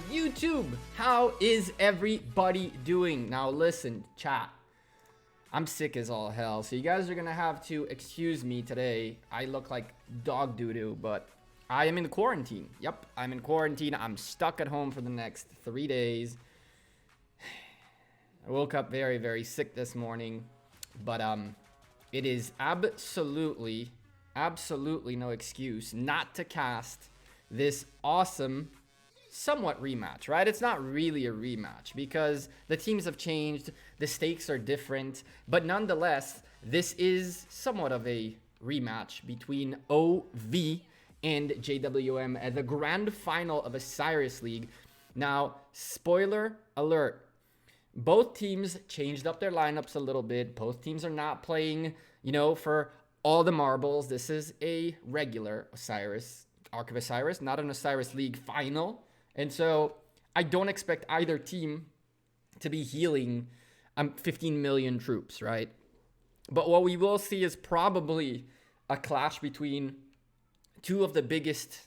YouTube, how is everybody doing? Now listen, chat. I'm sick as all hell, so you guys are gonna have to excuse me today. I look like dog doo-doo, but I am in quarantine. Yep, I'm in quarantine. I'm stuck at home for the next 3 days. I woke up very, very sick this morning, but it is absolutely no excuse not to cast this awesome somewhat rematch, right? It's not really a rematch because the teams have changed, the stakes are different, but nonetheless, this is somewhat of a rematch between OV and JWM at the grand final of Osiris League. Now, spoiler alert, both teams changed up their lineups a little bit. Both teams are not playing, for all the marbles. This is a regular Osiris, Arc of Osiris, not an Osiris League final. And so I don't expect either team to be healing 15 million troops, right? But what we will see is probably a clash between two of the biggest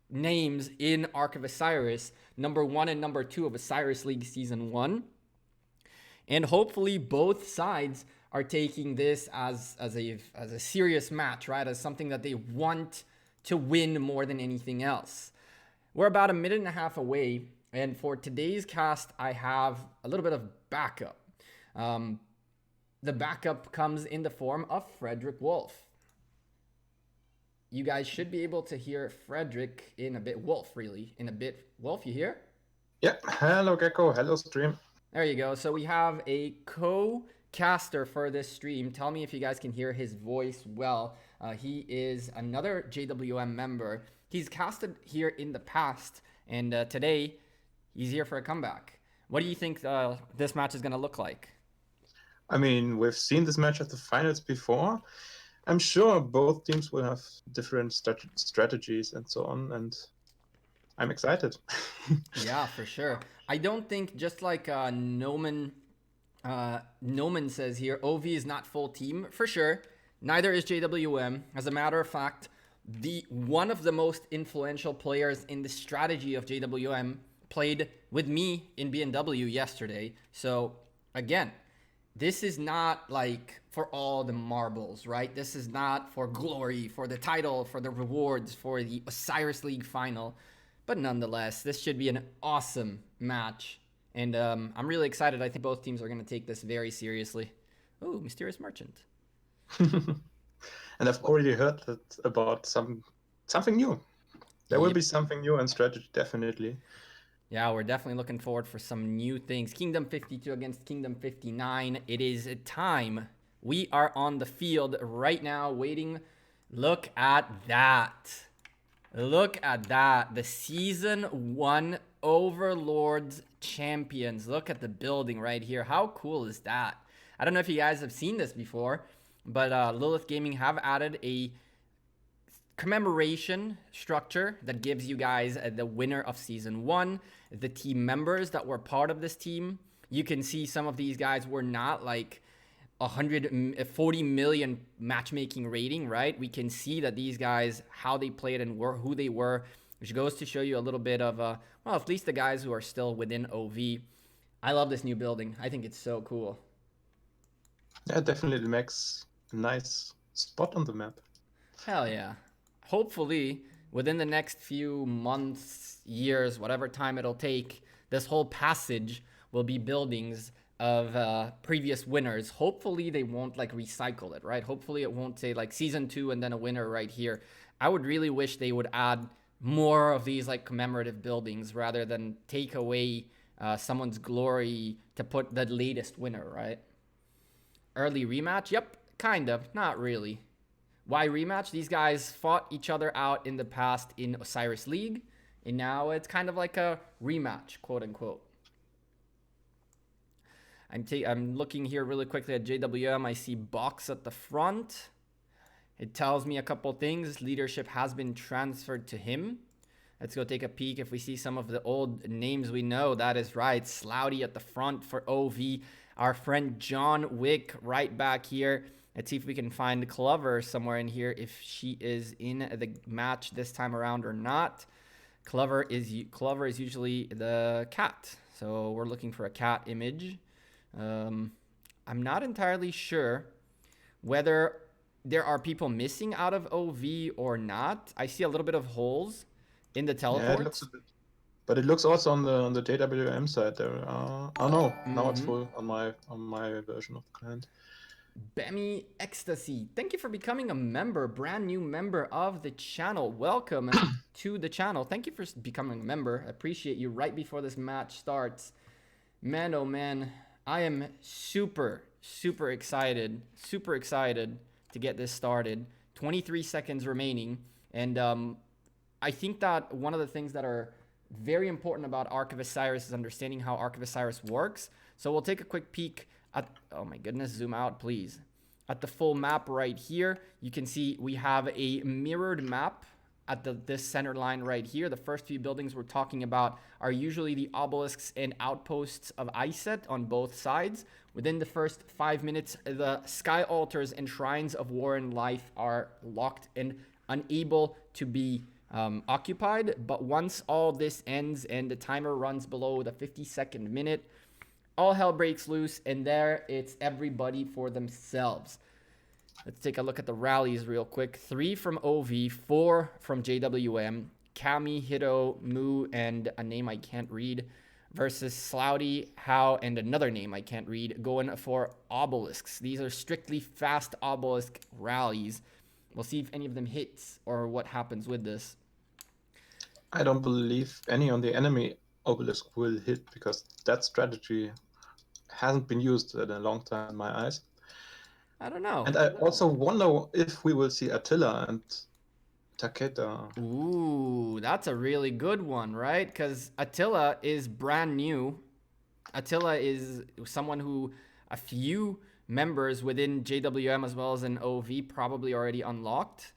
names in Arc of Osiris, number 1 and number 2 of Osiris League Season 1. And hopefully both sides are taking this as a serious match, right? As something that they want to win more than anything else. We're about a minute and a half away, and for today's cast, I have a little bit of backup. The backup comes in the form of Frederick Wolf. You guys should be able to hear Frederick in a bit. Wolf, really, in a bit. Wolf, you here? Yeah, hello Gekko, hello stream. There you go. So we have a co-caster for this stream. Tell me if you guys can hear his voice well. He is another JWM member. He's casted here in the past, and today he's here for a comeback. What do you think this match is going to look like? I mean, we've seen this match at the finals before. I'm sure both teams will have different strategies and so on, and I'm excited. Yeah, for sure. I don't think, just like Noman says here, OV is not full team, for sure. Neither is JWM. As a matter of fact, one of the most influential players in the strategy of JWM played with me in B&W yesterday. So again, this is not like for all the marbles, right? This is not for glory, for the title, for the rewards, for the Osiris League final. But nonetheless, this should be an awesome match. And I'm really excited. I think both teams are going to take this very seriously. Ooh, Mysterious Merchant. And I've already heard that about something new. There will be something new in strategy, definitely. Yeah, we're definitely looking forward for some new things. Kingdom 52 against Kingdom 59. It is time. We are on the field right now waiting. Look at that. Look at that. The Season 1 Overlords champions. Look at the building right here. How cool is that? I don't know if you guys have seen this before, but Lilith Gaming have added a commemoration structure that gives you guys the winner of Season 1, the team members that were part of this team. You can see some of these guys were not like 140 million matchmaking rating, right? We can see that these guys, how they played and who they were, which goes to show you a little bit of, well, at least the guys who are still within OV. I love this new building. I think it's so cool. Yeah, definitely makes a nice spot on the map. Hell yeah. Hopefully, within the next few months, years, whatever time it'll take, this whole passage will be buildings of previous winners. Hopefully, they won't like recycle it, right? Hopefully, it won't say like Season 2 and then a winner right here. I would really wish they would add more of these like commemorative buildings rather than take away someone's glory to put the latest winner, right? Early rematch? Yep, kind of. Not really. Why rematch? These guys fought each other out in the past in Osiris League, and now it's kind of like a rematch, quote unquote. I'm looking here really quickly at JWM. I see Box at the front. It tells me a couple things. Leadership has been transferred to him. Let's go take a peek if we see some of the old names we know. That is right. Slouty at the front for OV. Our friend John Wick right back here. Let's see if we can find Clover somewhere in here, if she is in the match this time around or not. Clover is usually the cat. So we're looking for a cat image. I'm not entirely sure whether there are people missing out of OV or not. I see a little bit of holes in the Yeah, it looks a teleports. bit. But it looks also on the JWM side there. Oh no, now it's Mm-hmm. full on my version of the client. Bemmy Ecstasy, thank you for becoming a member, brand new member of the channel. Welcome to the channel. Thank you for becoming a member. I appreciate you right before this match starts. Man, oh man, I am super excited to get this started. 23 seconds remaining, and I think that one of the things that are very important about Ark of Osiris is understanding how Ark of Osiris works. So we'll take a quick peek at, oh my goodness, zoom out please, at the full map right here. You can see we have a mirrored map at this center line right here. The first few buildings we're talking about are usually the obelisks and outposts of Iset on both sides. Within the first 5 minutes, the sky altars and shrines of war and life are locked and unable to be occupied. But once all this ends and the timer runs below the 52nd minute, all hell breaks loose, and there it's everybody for themselves. Let's take a look at the rallies real quick. 3 from OV, 4 from JWM, Kami, Hito, Mu, and a name I can't read, versus Slouty, How, and another name I can't read, going for obelisks. These are strictly fast obelisk rallies. We'll see if any of them hits or what happens with this. I don't believe any on the enemy obelisk will hit because that strategy hasn't been used in a long time in my eyes. I don't know. And I also wonder if we will see Attila and Takeda. Ooh, that's a really good one, right? Because Attila is brand new. Attila is someone who a few members within JWM as well as in OV probably already unlocked.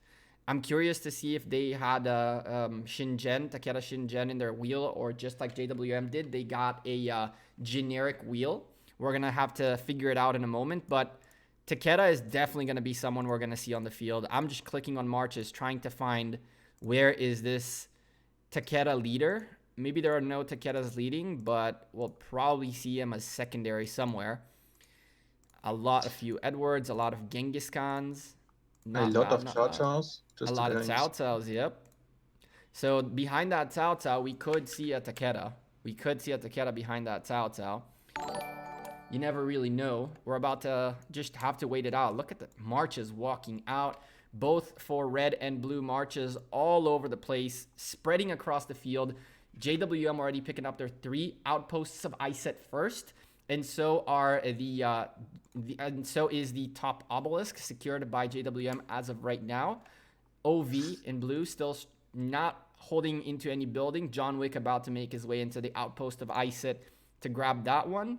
I'm curious to see if they had Takeda Shingen in their wheel, or just like JWM did, they got a generic wheel. We're going to have to figure it out in a moment, but Takeda is definitely going to be someone we're going to see on the field. I'm just clicking on marches, trying to find where is this Takeda leader. Maybe there are no Takedas leading, but we'll probably see him as secondary somewhere. A few Edwards, a lot of Genghis Khans. A lot of Chow Chows. A lot of Cao Caos, yep. So behind that Cao Cao, we could see a Takeda. We could see a Takeda behind that Cao Cao. You never really know. We're about to just have to wait it out. Look at the marches walking out. Both for red and blue marches all over the place, spreading across the field. JWM already picking up their 3 outposts of Iset first. And so are and so is the top obelisk secured by JWM as of right now. OV in blue still not holding into any building. John Wick about to make his way into the outpost of Iset to grab that one.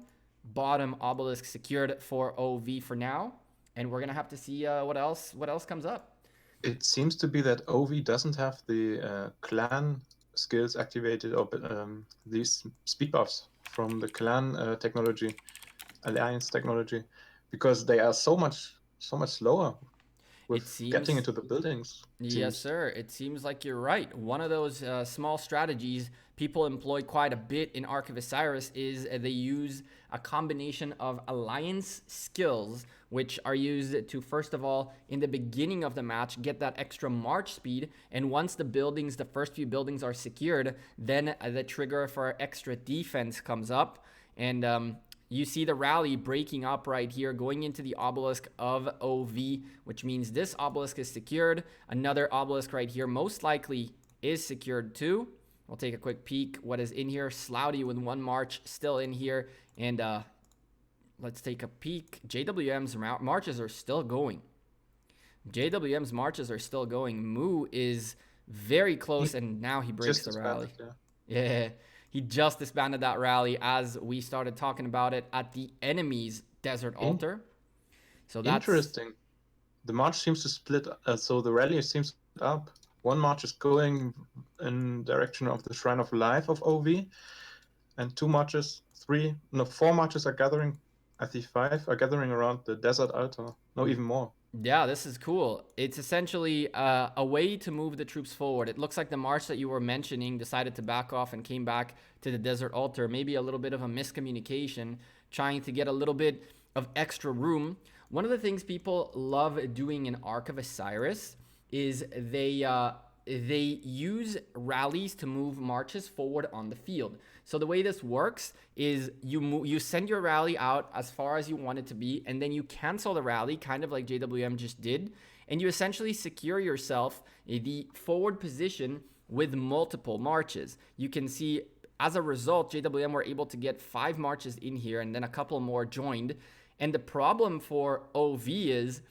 Bottom obelisk secured for OV for now, and we're gonna have to see what else comes up. It seems to be that OV doesn't have the clan skills activated, or these speed buffs from the clan technology, alliance technology, because they are so much slower with getting into the buildings. Yes, sir. It seems like you're right. One of those small strategies people employ quite a bit in Ark of Osiris is they use a combination of alliance skills, which are used to, first of all, in the beginning of the match, get that extra march speed. And once the first few buildings are secured, then the trigger for extra defense comes up. And you see the rally breaking up right here, going into the obelisk of OV, which means this obelisk is secured. Another obelisk right here most likely is secured too. We'll take a quick peek what is in here. Slouty with 1 march still in here. And let's take a peek. JWM's marches are still going. JWM's marches are still going. Mu is very close, and now he breaks the rally. Yeah. He just disbanded that rally as we started talking about it at the enemy's desert altar. So that's interesting. The march seems to split, so the rally seems split up. 1 march is going in direction of the Shrine of Life of OV, and 4 marches are gathering. I think 5 are gathering around the desert altar. No, even more. Yeah, this is cool. It's essentially a way to move the troops forward. It looks like the march that you were mentioning decided to back off and came back to the desert altar. Maybe a little bit of a miscommunication, trying to get a little bit of extra room. One of the things people love doing in Ark of Osiris is they use rallies to move marches forward on the field. So the way this works is you send your rally out as far as you want it to be, and then you cancel the rally, kind of like JWM just did, and you essentially secure yourself the forward position with multiple marches. You can see as a result, JWM were able to get 5 marches in here, and then a couple more joined. And the problem for OV is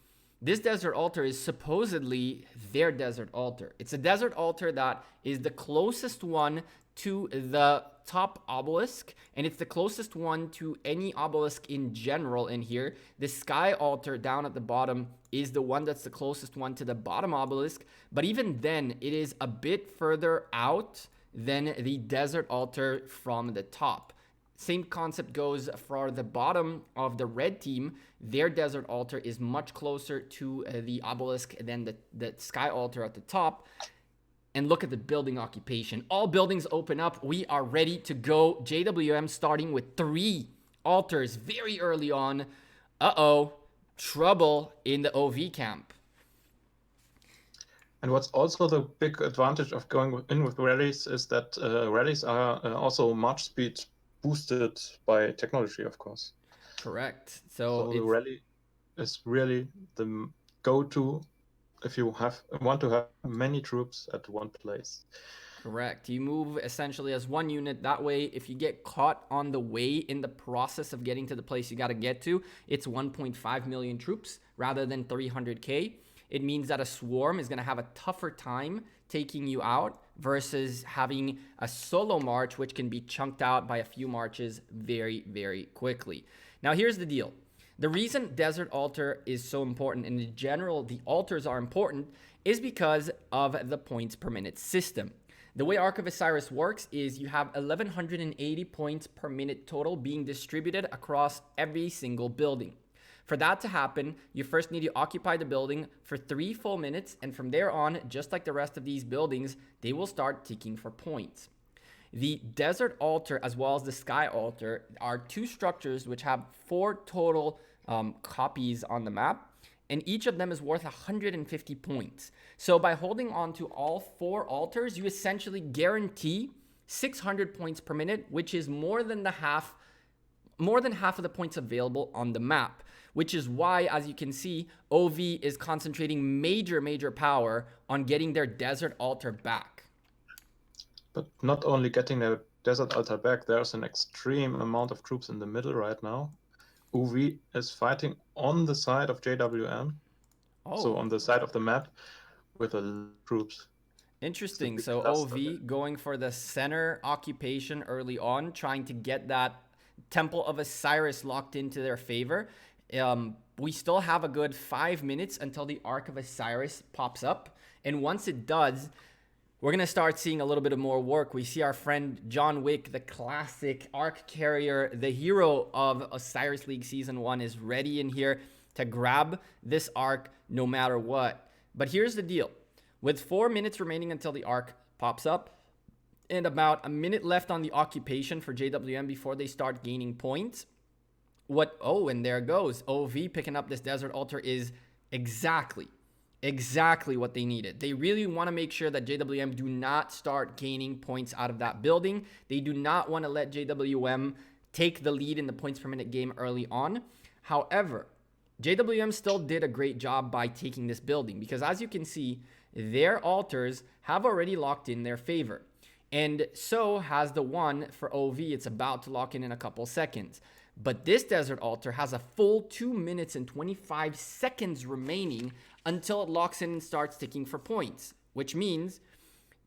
this desert altar is supposedly their desert altar. It's a desert altar that is the closest one to the top obelisk, and it's the closest one to any obelisk in general in here. The sky altar down at the bottom is the one that's the closest one to the bottom obelisk, but even then, it is a bit further out than the desert altar from the top. Same concept goes for the bottom of the red team. Their desert altar is much closer to the obelisk than the sky altar at the top. And look at the building occupation. All buildings open up. We are ready to go. JWM starting with 3 altars very early on. Uh-oh, trouble in the OV camp. And what's also the big advantage of going in with rallies is that rallies are also march speed boosted by technology, of course. Correct. So the rally is really the go-to if you want to have many troops at one place. Correct. You move essentially as one unit. That way, if you get caught on the way in the process of getting to the place you got to get to, it's 1.5 million troops rather than 300K. It means that a swarm is going to have a tougher time taking you out versus having a solo march, which can be chunked out by a few marches very, very quickly. Now, here's the deal. The reason Desert Altar is so important, and in general, the altars are important, is because of the points per minute system. The way Ark of Osiris works is you have 1,180 points per minute total being distributed across every single building. For that to happen, you first need to occupy the building for 3 full minutes, and from there on, just like the rest of these buildings, they will start ticking for points. The Desert Altar as well as the Sky Altar are 2 structures which have 4 total copies on the map, and each of them is worth 150 points. So by holding on to all 4 altars, you essentially guarantee 600 points per minute, which is more than half of the points available on the map, which is why, as you can see, OV is concentrating major power on getting their Desert Altar back. But not only getting their Desert Altar back, there's an extreme amount of troops in the middle right now. OV is fighting on the side of JWM, so on the side of the map, with the troops. Interesting. So OV going for the center occupation early on, trying to get that Temple of Osiris locked into their favor. We still have a good 5 minutes until the Ark of Osiris pops up. And once it does, we're going to start seeing a little bit of more work. We see our friend John Wick, the classic Ark carrier, the hero of Osiris League Season 1, is ready in here to grab this Ark no matter what. But here's the deal. With 4 minutes remaining until the Ark pops up, and about a minute left on the occupation for JWM before they start gaining points, and there goes. OV picking up this Desert Altar is exactly what they needed. They really want to make sure that JWM do not start gaining points out of that building. They do not want to let JWM take the lead in the points per minute game early on. However, JWM still did a great job by taking this building because, as you can see, their altars have already locked in their favor. And so has the one for OV. It's about to lock in a couple seconds. But this Desert Altar has a full 2 minutes and 25 seconds remaining until it locks in and starts ticking for points, which means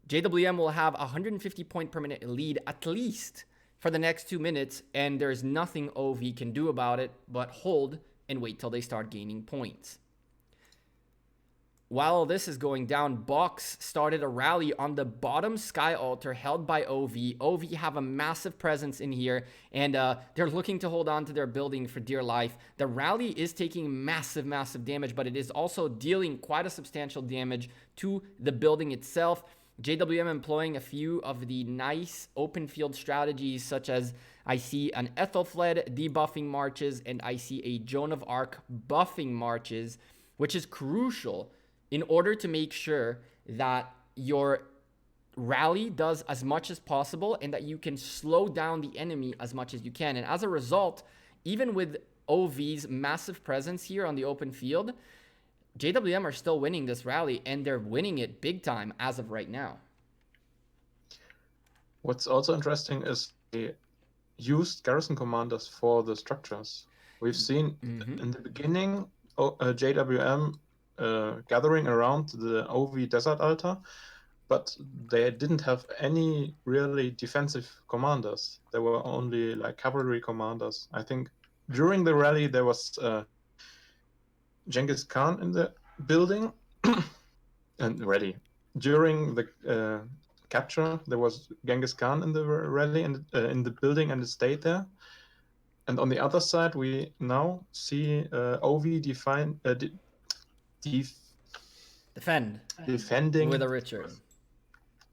JWM will have a 150 point per minute lead at least for the next 2 minutes, and there's nothing OV can do about it but hold and wait till they start gaining points. while this is going down, Box started a rally on the bottom Sky Altar held by OV. OV have a massive presence in here, and they're looking to hold on to their building for dear life. The rally is taking massive, massive damage, but it is also dealing quite a substantial damage to the building itself. JWM employing a few of the nice open field strategies, such as I see an Ethelfled debuffing marches, and I see a Joan of Arc buffing marches, which is crucial in order to make sure that your rally does as much as possible and that you can slow down the enemy as much as you can. And as a result, even with OV's massive presence here on the open field, JWM are still winning this rally, and they're winning it big time as of right now. What's also interesting is they used garrison commanders for the structures. We've seen in the beginning JWM gathering around the OV Desert Altar, but they didn't have any really defensive commanders. There were only like cavalry commanders. I think during the rally there was Genghis Khan in the building and ready. During the capture, there was Genghis Khan in the rally and in the building, and it stayed there. And on the other side, we now see OV defending with a Richard.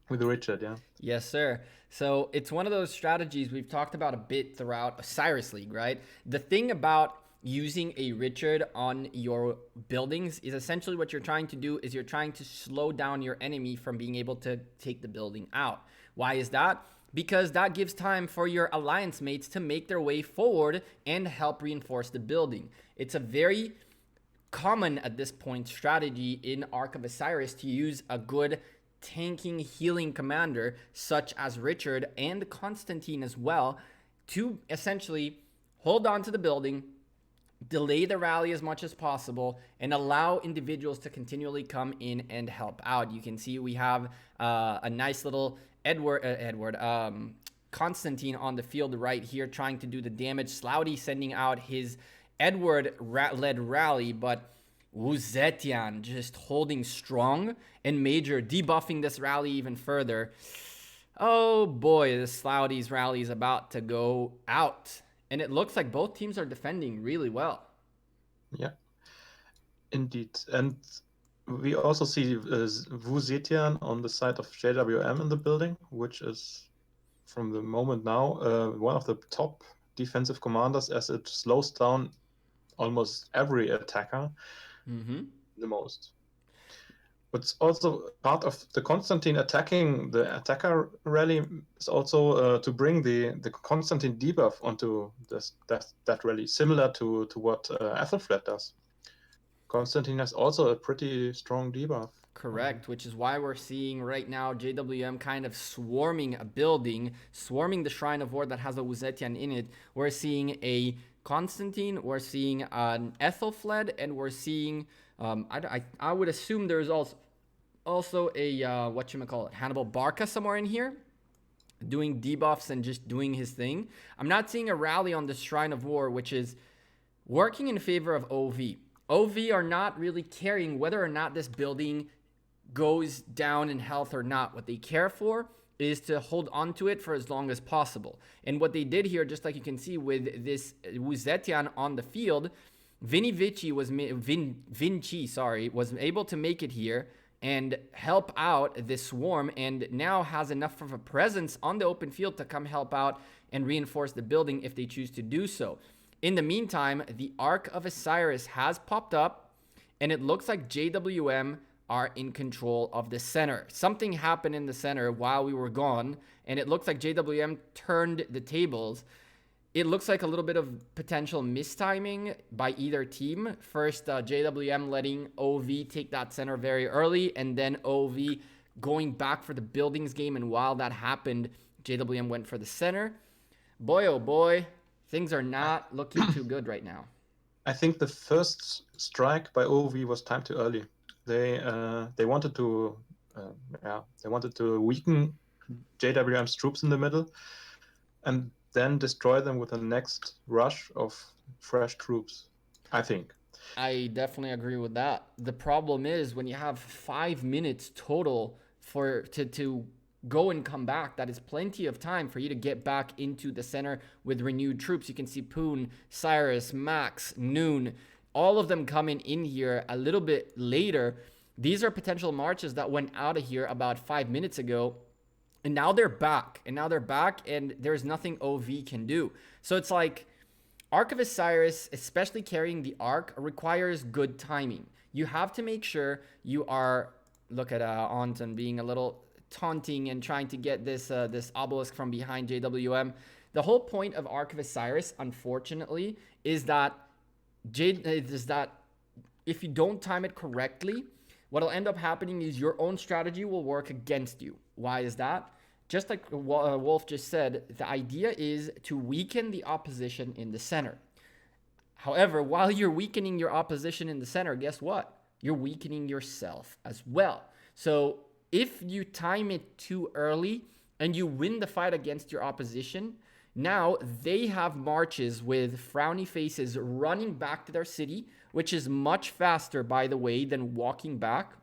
With a Richard, yeah. Yes, sir. So it's one of those strategies we've talked about a bit throughout Osiris League, right? The thing about using a Richard on your buildings is essentially what you're trying to do is you're trying to slow down your enemy from being able to take the building out. Why is that? Because that gives time for your alliance mates to make their way forward and help reinforce the building. It's a very common at this point strategy in Ark of Osiris to use a good tanking healing commander such as Richard and Constantine as well to essentially hold on to the building, delay the rally as much as possible, and allow individuals to continually come in and help out. You can see we have a nice little Constantine on the field right here trying to do the damage. Slouty sending out his Edward-led rally, but Wuzetian just holding strong, and Major debuffing this rally even further. Oh boy, the Slouty's rally is about to go out. And it looks like both teams are defending really well. Yeah, indeed. And we also see Wuzetian on the side of JWM in the building, which is, from the moment now, one of the top defensive commanders, as it slows down almost every attacker the most. What's also part of the Constantine attacking the attacker rally is also to bring the Constantine debuff onto that rally, similar to what Ethelfled does. Constantine has also a pretty strong debuff. Correct, which is why we're seeing right now JWM kind of swarming a building, swarming the Shrine of War that has a Wuzetian in it. We're seeing a Constantine, we're seeing an Ethelfled, and we're seeing, I would assume there's also a, Hannibal Barca somewhere in here, doing debuffs and just doing his thing. I'm not seeing a rally on the Shrine of War, which is working in favor of OV. OV are not really caring whether or not this building goes down in health or not. What they care for is to hold on to it for as long as possible. And what they did here, just like you can see with this Wuzetian on the field, Vinci was able to make it here and help out this swarm, and now has enough of a presence on the open field to come help out and reinforce the building if they choose to do so. In the meantime, the Ark of Osiris has popped up, and it looks like JWM are in control of the center. Something happened in the center while we were gone, and it looks like JWM turned the tables. It looks like a little bit of potential mistiming by either team. First, JWM letting OV take that center very early, and then OV going back for the buildings game, and while that happened, JWM went for the center. Boy, oh boy, things are not looking too good right now. I think the first strike by OV was timed too early. They wanted to weaken JWM's troops in the middle, and then destroy them with the next rush of fresh troops. I think I definitely agree with that. The problem is when you have 5 minutes total to go and come back, that is plenty of time for you to get back into the center with renewed troops. You can see Poon, Cyrus, Max, Noon, all of them coming in here a little bit later. These are potential marches that went out of here about 5 minutes ago. And now they're back. And there's nothing OV can do. So it's like Arc of Osiris, especially carrying the Arc, requires good timing. You have to make sure you are, look at Anton being a little taunting and trying to get this obelisk from behind JWM. The whole point of Arc of Osiris, unfortunately, is that if you don't time it correctly, what'll end up happening is your own strategy will work against you. Why is that? Just like Wolf just said, the idea is to weaken the opposition in the center. However, while you're weakening your opposition in the center, guess what? You're weakening yourself as well. So if you time it too early and you win the fight against your opposition, now they have marches with frowny faces running back to their city, which is much faster, by the way, than walking back.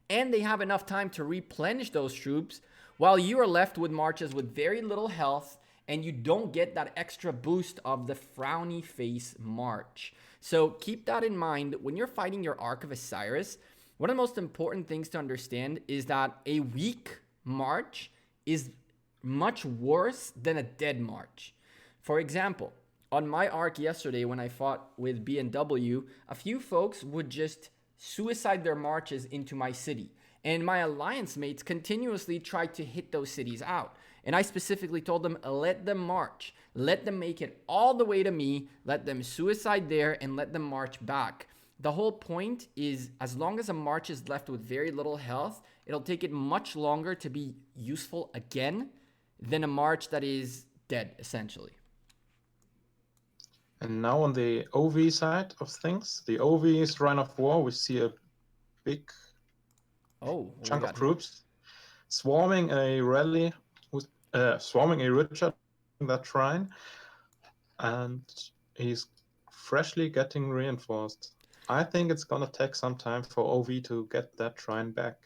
And they have enough time to replenish those troops while you are left with marches with very little health, and you don't get that extra boost of the frowny face march. So keep that in mind when you're fighting your Arc of Osiris. One of the most important things to understand is that a weak march is much worse than a dead march. For example, on my arc yesterday when I fought with B&W, a few folks would just suicide their marches into my city. And my alliance mates continuously tried to hit those cities out. And I specifically told them, let them march. Let them make it all the way to me. Let them suicide there and let them march back. The whole point is, as long as a march is left with very little health, it'll take it much longer to be useful again than a march that is dead, essentially. And now on the OV side of things, the OV Shrine of War, we see a big chunk of troops swarming a rally, swarming a Richard in that shrine, and he's freshly getting reinforced. I think it's gonna take some time for OV to get that shrine back.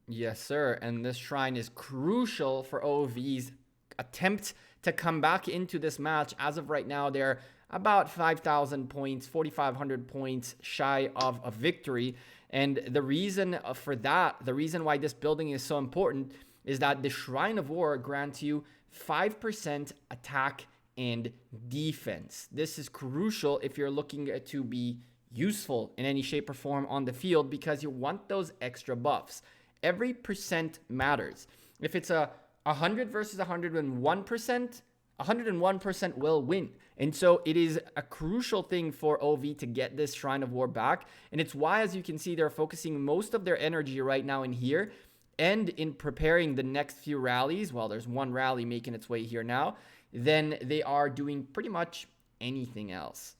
Yes, sir. And this shrine is crucial for OV's attempt to come back into this match. As of right now, they're about 5,000 points, 4,500 points shy of a victory. And the reason for that, the reason why this building is so important, is that the Shrine of War grants you 5% attack and defense. This is crucial if you're looking to be useful in any shape or form on the field, because you want those extra buffs. Every percent matters. If it's a 100 versus 101%, 101% will win. And so it is a crucial thing for OV to get this Shrine of War back. And it's why, as you can see, they're focusing most of their energy right now in here and in preparing the next few rallies. Well, there's one rally making its way here now. Then they are doing pretty much anything else.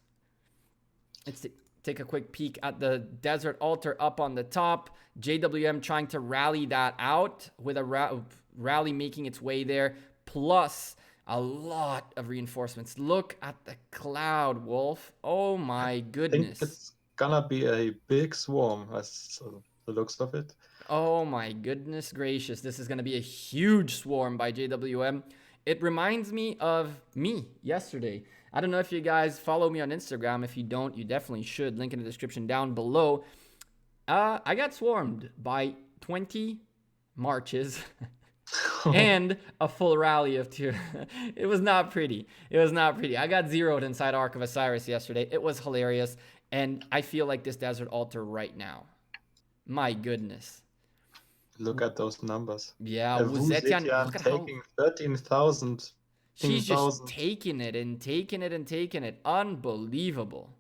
Let's take a quick peek at the Desert Altar up on the top. JWM trying to rally that out with a rally making its way there. Plus a lot of reinforcements. Look at the cloud, Wolf. Oh my goodness. I think it's gonna be a big swarm, as the looks of it. Oh my goodness gracious. This is gonna be a huge swarm by JWM. It reminds me of me yesterday. I don't know if you guys follow me on Instagram. If you don't, you definitely should. Link in the description down below. I got swarmed by 20 marches and a full rally of 2. It was not pretty. It was not pretty. I got zeroed inside Arc of Osiris yesterday. It was hilarious. And I feel like this Desert Altar right now. My goodness. Look at those numbers. Yeah, Wuzetian, look at taking 13,000. She's just taking it and taking it and taking it. Unbelievable.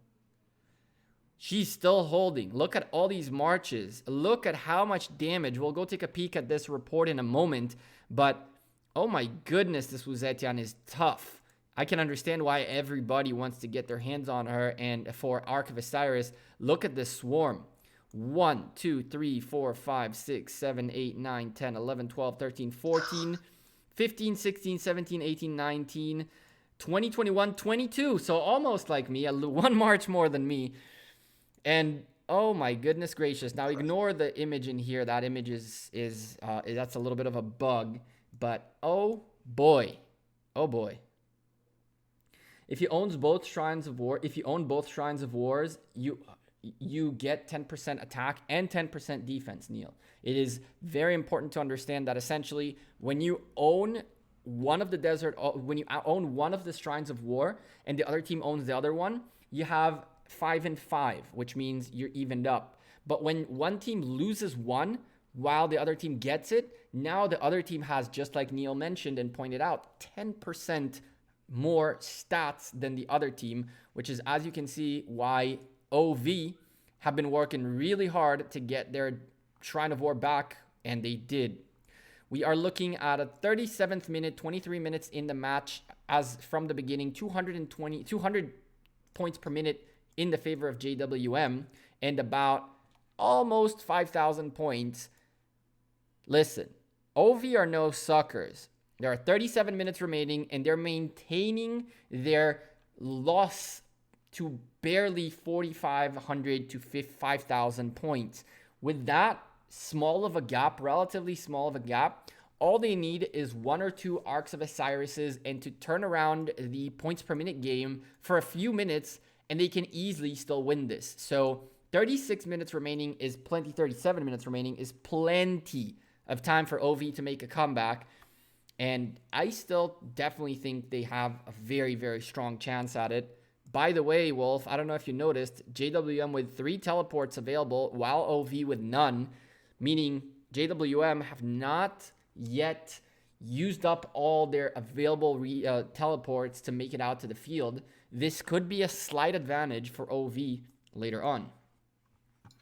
She's still holding. Look at all these marches. Look at how much damage. We'll go take a peek at this report in a moment. But, oh my goodness, this Wuzetian is tough. I can understand why everybody wants to get their hands on her. And for Arc of Osiris, look at this swarm. 1, 2, 3, 4, 5, 6, 7, 8, 9, 10, 11, 12, 13, 14, 15, 16, 17, 18, 19, 20, 21, 22. So almost like me. One march more than me. And oh my goodness gracious. Now ignore the image in here. That image is that's a little bit of a bug. But oh boy. Oh boy. If you own both Shrines of Wars, you get 10% attack and 10% defense, Neil. It is very important to understand that essentially when you own one of the when you own one of the Shrines of War and the other team owns the other one, you have 5 and 5, which means you're evened up. But when one team loses one while the other team gets it, now the other team has, just like Neil mentioned and pointed out, 10% more stats than the other team, which is, as you can see, why OV have been working really hard to get their Shrine of War back, and they did. We are looking at a 37th minute, 23 minutes in the match as from the beginning, 200 points per minute in the favor of JWM, and about almost 5,000 points. Listen, OV are no suckers. There are 37 minutes remaining, and they're maintaining their loss to barely 4,500 to 5,000 points. With that small of a gap, relatively small of a gap, all they need is 1 or 2 Arcs of Osiris's and to turn around the points per minute game for a few minutes, and they can easily still win this. So 36 minutes remaining is plenty. 37 minutes remaining is plenty of time for OV to make a comeback. And I still definitely think they have a very, very strong chance at it. By the way, Wolf, I don't know if you noticed, JWM with 3 teleports available, while OV with none, meaning JWM have not yet used up all their available teleports to make it out to the field. This could be a slight advantage for OV later on.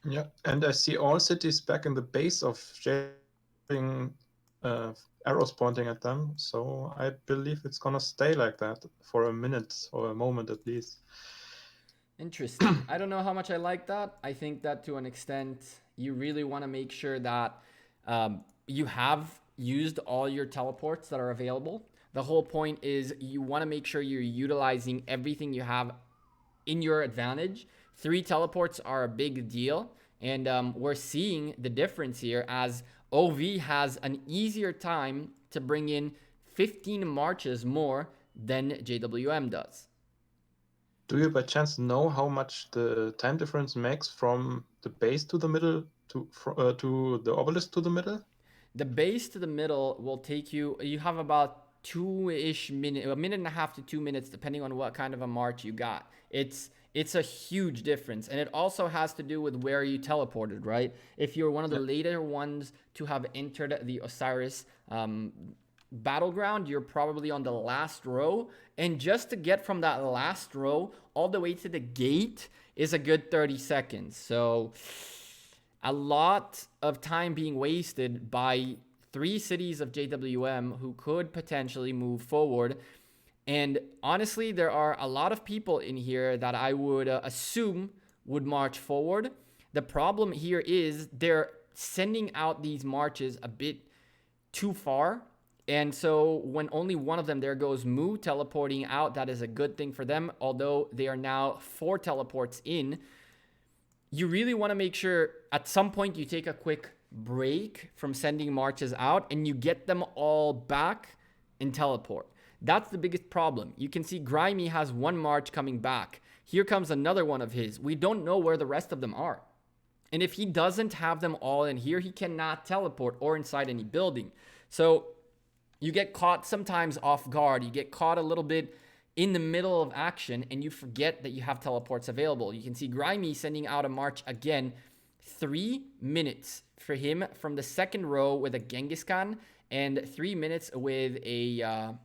Yeah, and I see all cities back in the base of shading arrows pointing at them, so I believe it's gonna stay like that for a minute or a moment at least. Interesting. I don't know how much I like that. I think that to an extent, you really want to make sure that you have used all your teleports that are available. The whole point is you want to make sure you're utilizing everything you have in your advantage. 3 teleports are a big deal, and we're seeing the difference here as OV has an easier time to bring in 15 marches more than JWM does. Do you by chance know how much the time difference makes from the base to the middle to the obelisk to the middle? The base to the middle will take you have about 2-ish minutes, a minute and a half to 2 minutes, depending on what kind of a march you got. It's a huge difference, and it also has to do with where you teleported, right? If you're one of the later ones to have entered the Osiris battleground, you're probably on the last row, and just to get from that last row all the way to the gate is a good 30 seconds. So a lot of time being wasted by 3 cities of JWM who could potentially move forward. And honestly, there are a lot of people in here that I would assume would march forward. The problem here is they're sending out these marches a bit too far. And so when only one of them, there goes Moo teleporting out, that is a good thing for them. Although they are now 4 teleports in. You really want to make sure at some point you take a quick break from sending marches out and you get them all back and teleport. That's the biggest problem. You can see Grimy has 1 march coming back. Here comes another one of his. We don't know where the rest of them are. And if he doesn't have them all in here, he cannot teleport or inside any building. So you get caught sometimes off guard. You get caught a little bit in the middle of action and you forget that you have teleports available. You can see Grimy sending out a march again. 3 minutes for him from the second row with a Genghis Khan and 3 minutes with a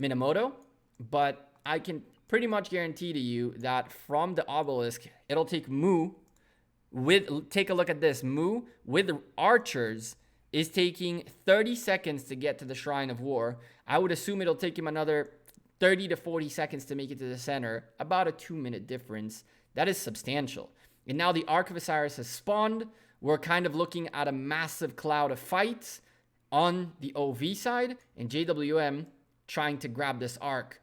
Minamoto. But I can pretty much guarantee to you that from the obelisk, it'll take Moo take a look at this. Moo with archers is taking 30 seconds to get to the Shrine of War. I would assume it'll take him another 30 to 40 seconds to make it to the center, about a 2-minute difference. That is substantial. And now the Ark of Osiris has spawned. We're kind of looking at a massive cloud of fights on the OV side, and JWM trying to grab this Ark.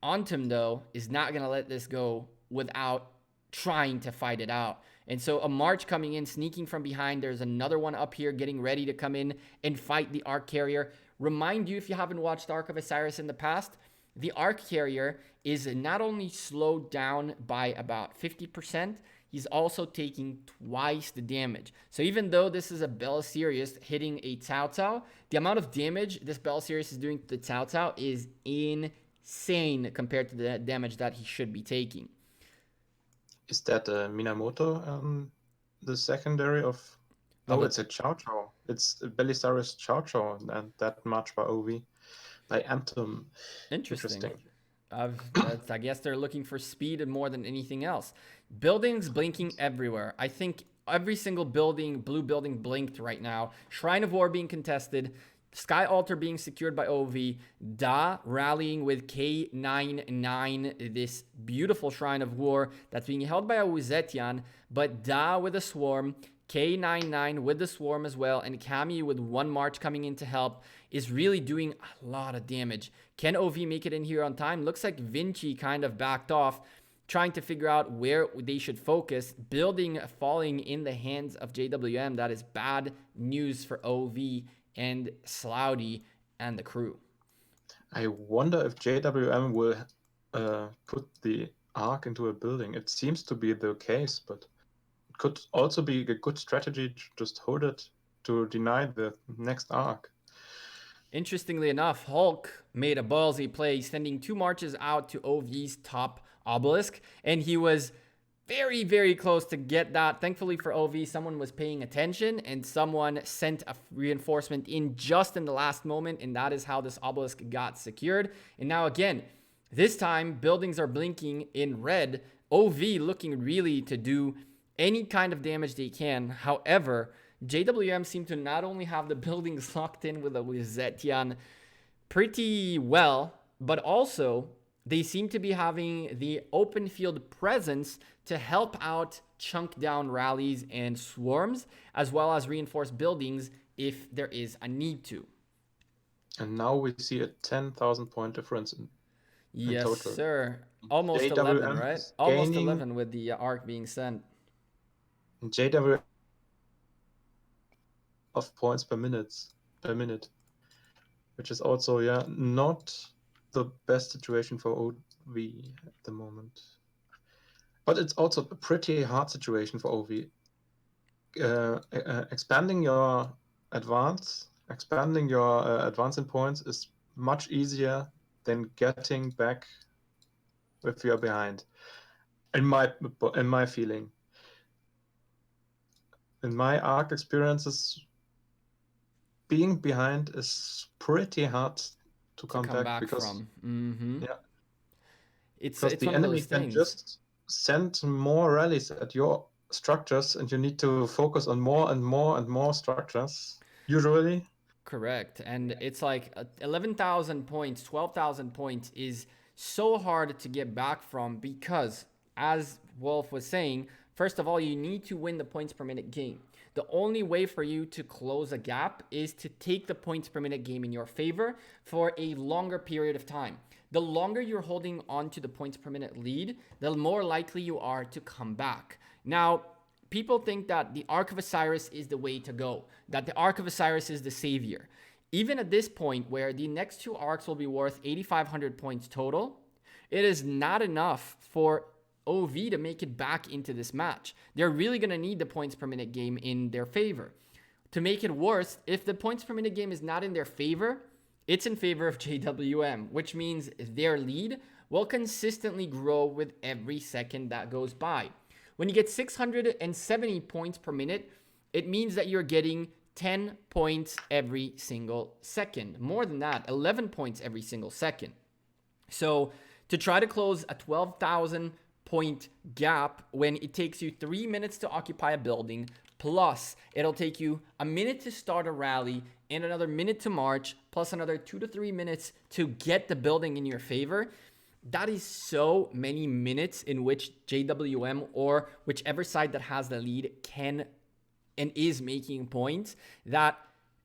Ontum, though, is not going to let this go without trying to fight it out. And so a March coming in, sneaking from behind. There's another one up here getting ready to come in and fight the Arc Carrier. Remind you, if you haven't watched Arc of Osiris in the past, the Arc Carrier is not only slowed down by about 50%, he's also taking twice the damage. So even though this is a Belisarius hitting a Cao Cao, the amount of damage this Belisarius is doing to the Cao Cao is insane compared to the damage that he should be taking. Is that Minamoto, the secondary of... No, it's a Cao Cao. It's Belisarius Cao Cao, and that match by OV. By Anthem. Interesting. I guess they're looking for speed more than anything else. Buildings blinking everywhere. I think every single building, blue building blinked right now. Shrine of War being contested. Sky Altar being secured by OV. Da rallying with K99, this beautiful Shrine of War that's being held by a Wuzetian, but Da with a Swarm. K99 with the Swarm as well, and Kami with one March coming in to help is really doing a lot of damage. Can OV make it in here on time? Looks like Vinci kind of backed off, trying to figure out where they should focus. Building falling in the hands of JWM. That is bad news for OV and Sloudy and the crew. I wonder if JWM will put the Arc into a building. It seems to be the case, but it could also be a good strategy to just hold it to deny the next Arc. Interestingly enough, Hulk made a ballsy play, sending 2 marches out to OV's top obelisk, and he was very, very close to get that. Thankfully for OV, someone was paying attention, and someone sent a reinforcement in just in the last moment, and that is how this obelisk got secured. And now again, this time, buildings are blinking in red. OV looking really to do any kind of damage they can. However, JWM seem to not only have the buildings locked in with a Wuzetian pretty well, but also they seem to be having the open field presence to help out chunk down rallies and swarms, as well as reinforce buildings if there is a need to. And now we see a 10,000 point difference in total. Yes, sir. Almost JWM 11, right? Almost gaining... 11 with the Arc being sent. JWM of points per minute, which is also not the best situation for OV at the moment. But it's also a pretty hard situation for OV. Expanding your advance in points is much easier than getting back if you're behind. In my feeling. In my Arc experiences, being behind is pretty hard to come back because from. It's the one enemy of those can things. just send more rallies at your structures, and you need to focus on more and more and more structures usually. Correct. And it's like 11,000 points, 12,000 points is so hard to get back from because, as Wolf was saying, first of all, you need to win the points per minute game. The only way for you to close a gap is to take the points per minute game in your favor for a longer period of time. The longer you're holding on to the points per minute lead, the more likely you are to come back. Now, people think that the Arc of Osiris is the way to go, that the Arc of Osiris is the savior. Even at this point where the next 2 arcs will be worth 8,500 points total, it is not enough for OV to make it back into this match. They're really going to need the points per minute game in their favor. To make it worse, if the points per minute game is not in their favor, it's in favor of JWM, which means their lead will consistently grow with every second that goes by. When you get 670 points per minute, it means that you're getting 10 points every single second. More than that, 11 points every single second. So to try to close a 12,000 point gap when it takes you 3 minutes to occupy a building, plus it'll take you a minute to start a rally and another minute to march, plus another 2 to 3 minutes to get the building in your favor. That is so many minutes in which JWM or whichever side that has the lead can and is making points, that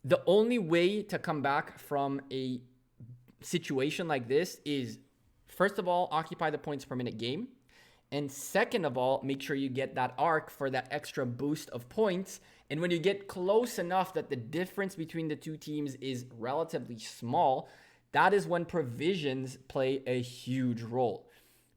the only way to come back from a situation like this is, first of all, occupy the points per minute game. And second of all, make sure you get that arc for that extra boost of points. And when you get close enough that the difference between the two teams is relatively small, that is when provisions play a huge role.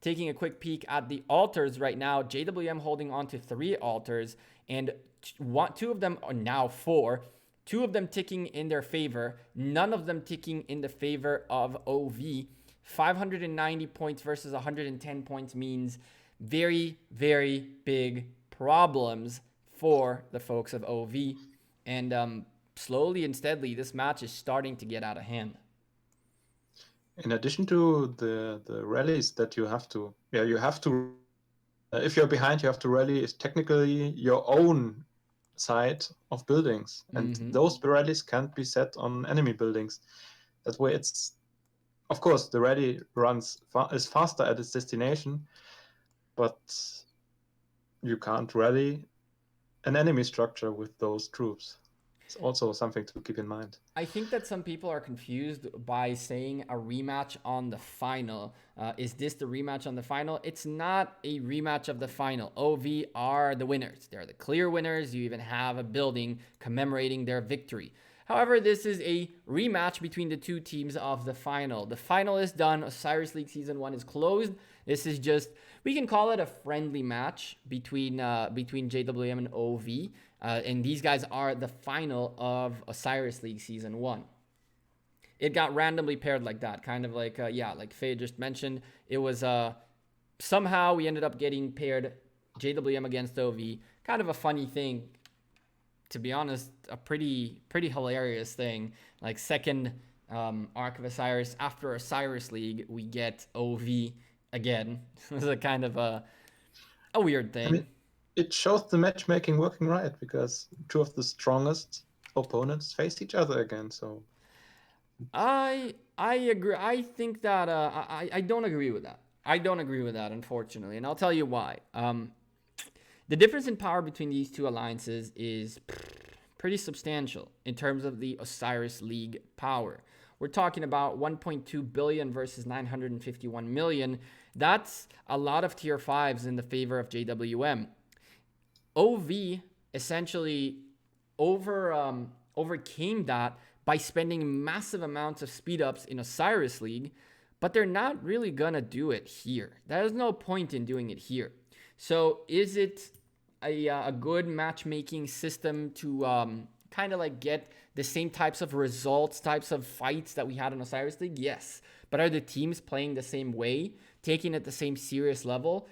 Taking a quick peek at the altars right now, JWM holding on to 3 altars, and 2 of them are now 4. 2 of them ticking in their favor, none of them ticking in the favor of OV. 590 points versus 110 points means very, very big problems for the folks of OV. And slowly and steadily, this match is starting to get out of hand. In addition to the rallies that you have to, if you're behind, you have to rally is technically your own side of buildings, and those rallies can't be set on enemy buildings. That way, it's, of course, the rally is faster at its destination, but you can't rally an enemy structure with those troops. It's also something to keep in mind. I think that some people are confused by saying a rematch on the final. Is this the rematch on the final? It's not a rematch of the final. OV are the winners. They're the clear winners. You even have a building commemorating their victory. However, this is a rematch between the two teams of the final. The final is done. Osiris League Season 1 is closed. This is just, we can call it a friendly match between JWM and OV. And these guys are the final of Osiris League Season 1. It got randomly paired like that. Kind of like, like Faye just mentioned. It was, somehow we ended up getting paired JWM against OV. Kind of a funny thing. To be honest, a pretty hilarious thing. Like second Arc of Osiris after Osiris League, we get OV again. It was a kind of a weird thing. I mean, it shows the matchmaking working right, because 2 of the strongest opponents face each other again. So I agree. I think that I don't agree with that. I don't agree with that, unfortunately, and I'll tell you why. The difference in power between these 2 alliances is pretty substantial in terms of the Osiris League power. We're talking about 1.2 billion versus 951 million. That's a lot of tier 5s in the favor of JWM. OV essentially overcame that by spending massive amounts of speed ups in Osiris League, but they're not really gonna do it here. There's no point in doing it here. So is it a good matchmaking system to kind of like get the same types of results, types of fights that we had in Osiris League? Yes. But are the teams playing the same way, taking it the same serious level,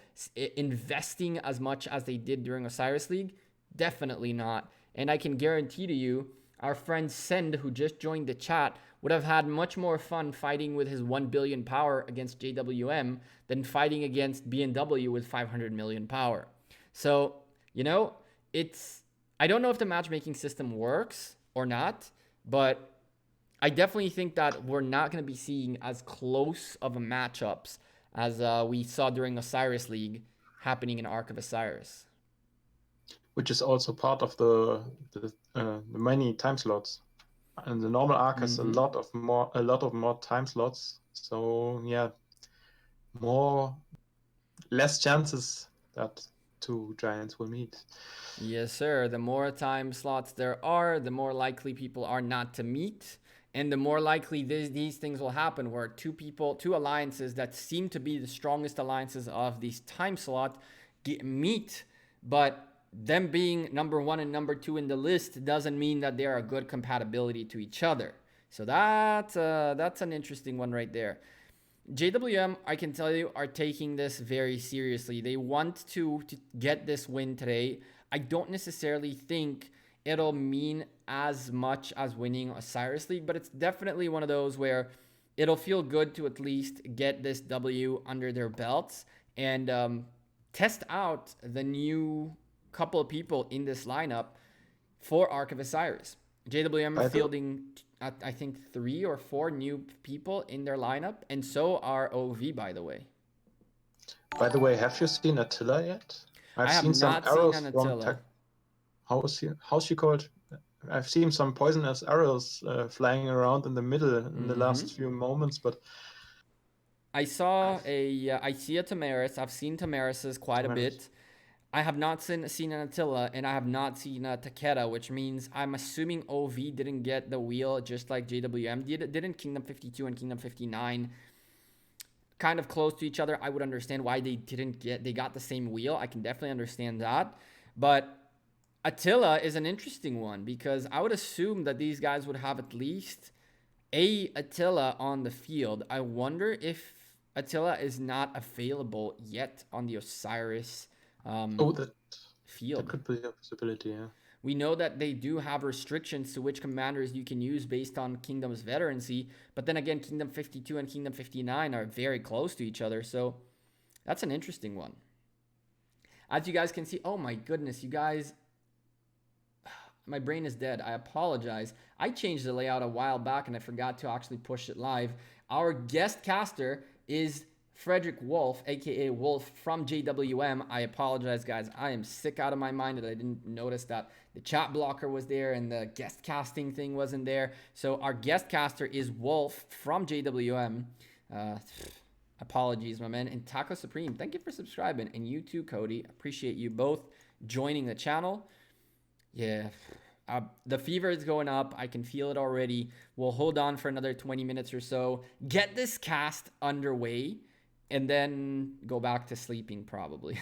investing as much as they did during Osiris League? Definitely not. And I can guarantee to you, our friend Send, who just joined the chat, would have had much more fun fighting with his 1 billion power against JWM than fighting against B&W with 500 million power. So, I don't know if the matchmaking system works or not, but I definitely think that we're not going to be seeing as close of a matchups as we saw during Osiris League happening in Arc of Osiris. Which is also part of the many time slots. And the normal arc has a lot of more time slots. So yeah, less chances that 2 giants will meet. Yes, sir. The more time slots there are, the more likely people are not to meet, and the more likely these things will happen, where 2 alliances that seem to be the strongest alliances of this time slot meet, but them being number 1 and number 2 in the list doesn't mean that they are a good compatibility to each other. So that's an interesting one right there. JWM, I can tell you, are taking this very seriously. They want to get this win today. I don't necessarily think it'll mean as much as winning Osiris League, but it's definitely one of those where it'll feel good to at least get this W under their belts and test out the new couple of people in this lineup for Arc of Osiris. JWM are fielding, I think, 3 or 4 new people in their lineup, and so are OV, by the way. By the way, have you seen Attila yet? I have not seen an Attila. How's she called? I've seen some poisonous arrows flying around in the middle in the last few moments, but I saw a, I see a Tamaris. I've seen Tamaris's quite a Tamaris. bit. I have not seen an Attila, and I have not seen a Takeda, which means I'm assuming OV didn't get the wheel just like JWM did. Didn't Kingdom 52 and Kingdom 59 kind of close to each other? I would understand why they didn't get, they got the same wheel. I can definitely understand that. But Attila is an interesting one because I would assume that these guys would have at least a Attila on the field. I wonder if Attila is not available yet on the Osiris Oh, that field. could be a possibility, yeah. We know that they do have restrictions to which commanders you can use based on Kingdom's veterancy, but then again, Kingdom 52 and Kingdom 59 are very close to each other, so that's an interesting one. As you guys can see, oh my goodness, you guys, my brain is dead. I apologize. I changed the layout a while back and I forgot to actually push it live. Our guest caster is Frederick Wolf, aka Wolf from JWM. I apologize, guys. I am sick out of my mind that I didn't notice that the chat blocker was there and the guest casting thing wasn't there. So our guest caster is Wolf from JWM. Apologies, my man. And Taco Supreme, thank you for subscribing. And you too, Cody. Appreciate you both joining the channel. Yeah, the fever is going up. I can feel it already. We'll hold on for another 20 minutes or so. Get this cast underway. And then go back to sleeping, probably.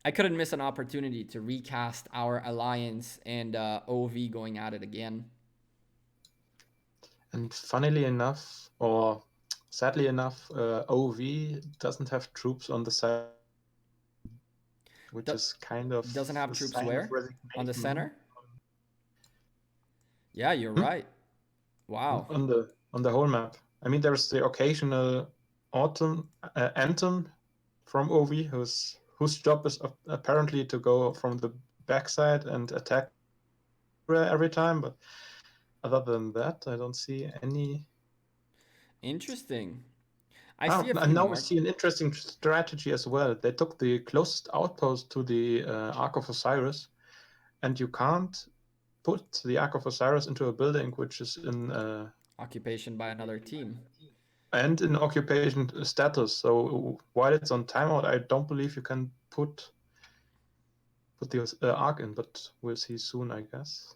I couldn't miss an opportunity to recast our alliance and OV going at it again. And funnily enough, or sadly enough, OV doesn't have troops on the side, which is kind of doesn't have a troops sign of where? On the resignation. center? Yeah, you're right. Wow. On the whole map. I mean, there's the occasional anthem from OV, whose job is apparently to go from the backside and attack every time, but other than that, I don't see any. Interesting. I see now we see an interesting strategy as well. They took the closest outpost to the Ark of Osiris, and you can't put the Ark of Osiris into a building which is in occupation by another team. And in occupation status. So while it's on timeout, I don't believe you can put the Ark in, but we'll see soon, I guess.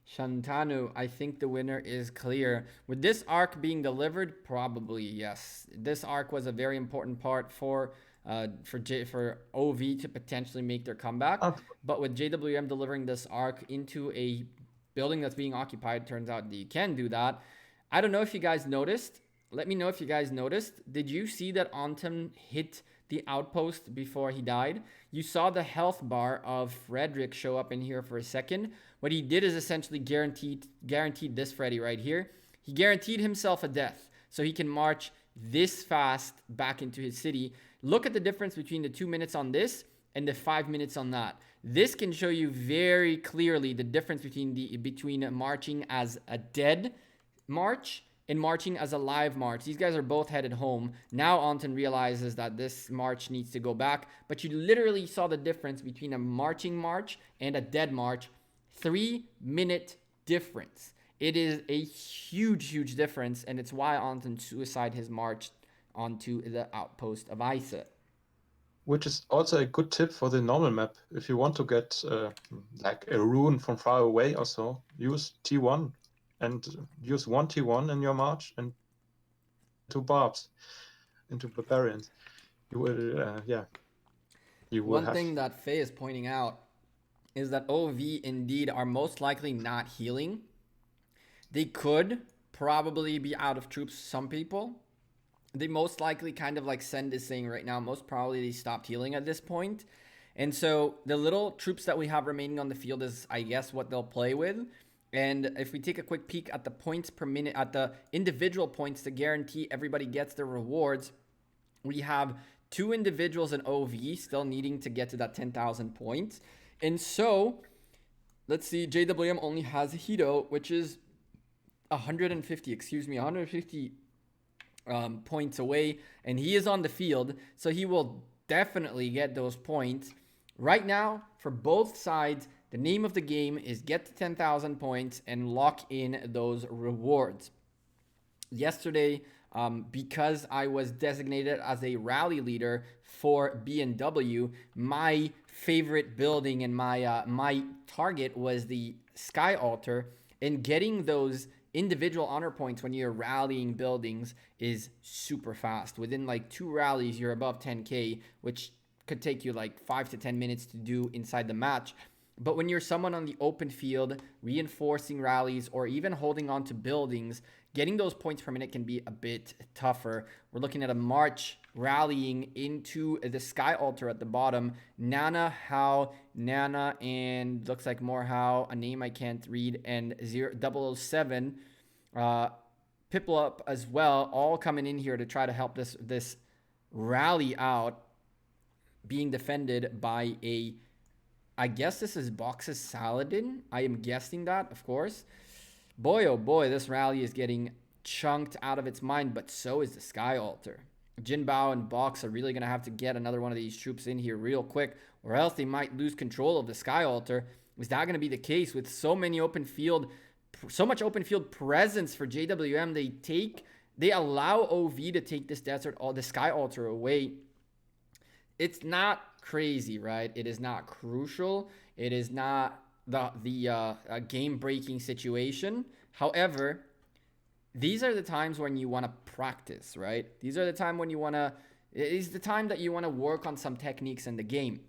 Shantanu, I think the winner is clear. With this arc being delivered, probably yes. This arc was a very important part for OV to potentially make their comeback. But with JWM delivering this arc into a building that's being occupied, turns out that you can do that. I don't know if you guys noticed. Let me know if you guys noticed. Did you see that Anton hit the outpost before he died? You saw the health bar of Frederick show up in here for a second. What he did is essentially guaranteed this Freddy right here. He guaranteed himself a death so he can march this fast back into his city. Look at the difference between the 2 minutes on this and the 5 minutes on that. This can show you very clearly the difference between marching as a dead march and marching as a live march. These guys are both headed home. Now Anton realizes that this march needs to go back, but you literally saw the difference between a marching march and a dead march. 3 minute difference. It is a huge difference, and it's why Anton suicide his march onto the outpost of Isa. Which is also a good tip for the normal map. If you want to get like a rune from far away or so, use T1 and use 1 T1 in your march and 2 barbs into barbarians. You will, you will One thing that Faye is pointing out is that OV indeed are most likely not healing. They could probably be out of troops, some people. They most likely kind of like Send is saying right now, most probably they stopped healing at this point. And so the little troops that we have remaining on the field is, I guess, what they'll play with. And if we take a quick peek at the points per minute, at the individual points to guarantee everybody gets their rewards, we have 2 individuals in OV still needing to get to that 10,000 points. And so, let's see, JWM only has Hito, which is 150 points away, and he is on the field, so he will definitely get those points. Right now, for both sides, the name of the game is get to 10,000 points and lock in those rewards. Yesterday, because I was designated as a rally leader for B&W. My favorite building and my target was the Sky Altar, and getting those individual honor points when you're rallying buildings is super fast. Within like 2 rallies, you're above 10k, which could take you like 5 to 10 minutes to do inside the match. But when you're someone on the open field, reinforcing rallies, or even holding on to buildings, getting those points per minute can be a bit tougher. We're looking at a March rallying into the Sky Altar at the bottom. Nana, How, Nana, and looks like more How, a name I can't read, and 007, Pipple up as well, all coming in here to try to help this rally out, being defended by a, I guess this is Box's Saladin. I am guessing that, of course. Boy, oh boy, this rally is getting chunked out of its mind, but so is the Sky Altar. Jin Bao and Box are really going to have to get another one of these troops in here real quick, or else they might lose control of the Sky Altar. Is that going to be the case with so much open field presence for JWM? They allow OV to take this the Sky Altar away. It's not crazy, right? It is not crucial. It is not the game-breaking situation. However, these are the times when you want to practice, right? These are the time when you want to, it is the time that you want to work on some techniques in the game.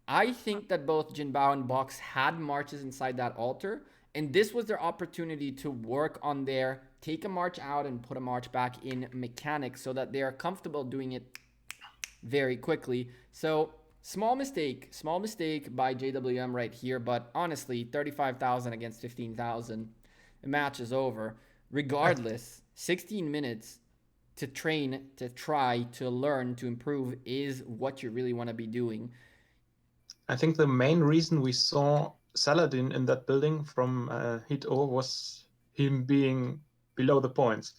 I think that both Jinbao and Box had marches inside that altar, and this was their opportunity to work on their take a march out and put a march back in mechanics so that they are comfortable doing it very quickly. So small mistake by JWM right here, but honestly, 35,000 against 15,000, the match is over. Regardless, 16 minutes to train, to try, to learn, to improve is what you really want to be doing. I think the main reason we saw Saladin in that building from Heat O was him being below the points,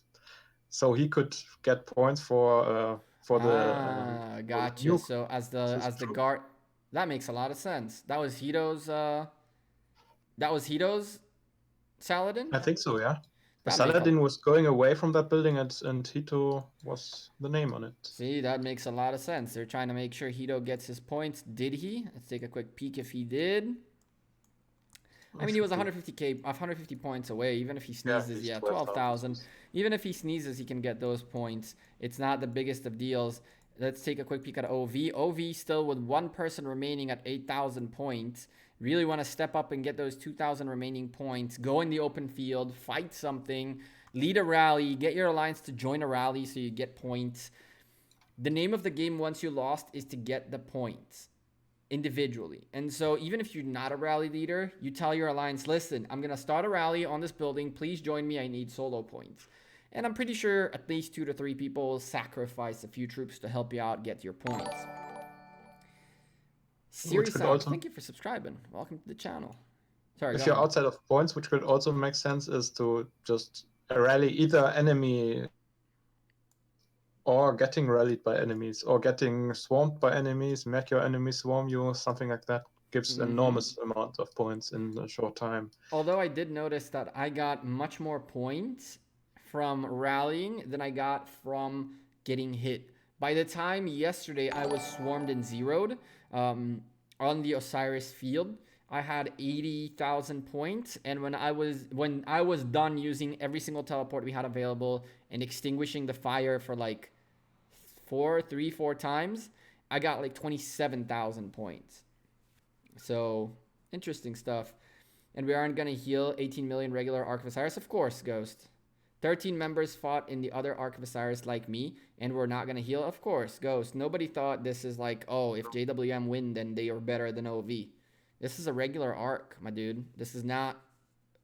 so he could get points for the gotcha. nuke. So as the guard, that makes a lot of sense. That was Hito's Saladin? I think so, yeah. That Saladin was going away from that building, and Hito was the name on it. See, that makes a lot of sense. They're trying to make sure Hito gets his points. Did he? Let's take a quick peek if he did. I mean, he was 150 points away. Even if he sneezes, yeah 12,000. Even if he sneezes, he can get those points. It's not the biggest of deals. Let's take a quick peek at OV. OV still with one person remaining at 8,000 points. Really want to step up and get those 2,000 remaining points. Go in the open field, fight something, lead a rally, get your alliance to join a rally so you get points. The name of the game once you lost is to get the points individually. And so even if you're not a rally leader, you tell your alliance, listen, I'm going to start a rally on this building. Please join me. I need solo points. And I'm pretty sure at least 2 to 3 people will sacrifice a few troops to help you out get your points. Seriously, thank you for subscribing. Welcome to the channel. Sorry. If you're outside of points, which could also make sense, is to just rally either enemy or getting rallied by enemies or getting swarmed by enemies, make your enemies swarm you, something like that. Gives enormous amounts of points in a short time. Although I did notice that I got much more points from rallying than I got from getting hit. By the time yesterday I was swarmed and zeroed on the Osiris field, I had 80,000 points, and when I was done using every single teleport we had available and extinguishing the fire for like 4 times, I got like 27,000 points. So interesting stuff. And we aren't gonna heal 18 million regular Ark of Osiris, of course, Ghost. 13 members fought in the other Ark of Osiris like me, and we're not gonna heal, of course, Ghost. Nobody thought this is like, oh, if JWM win, then they are better than OV. This is a regular Ark, my dude. This is not,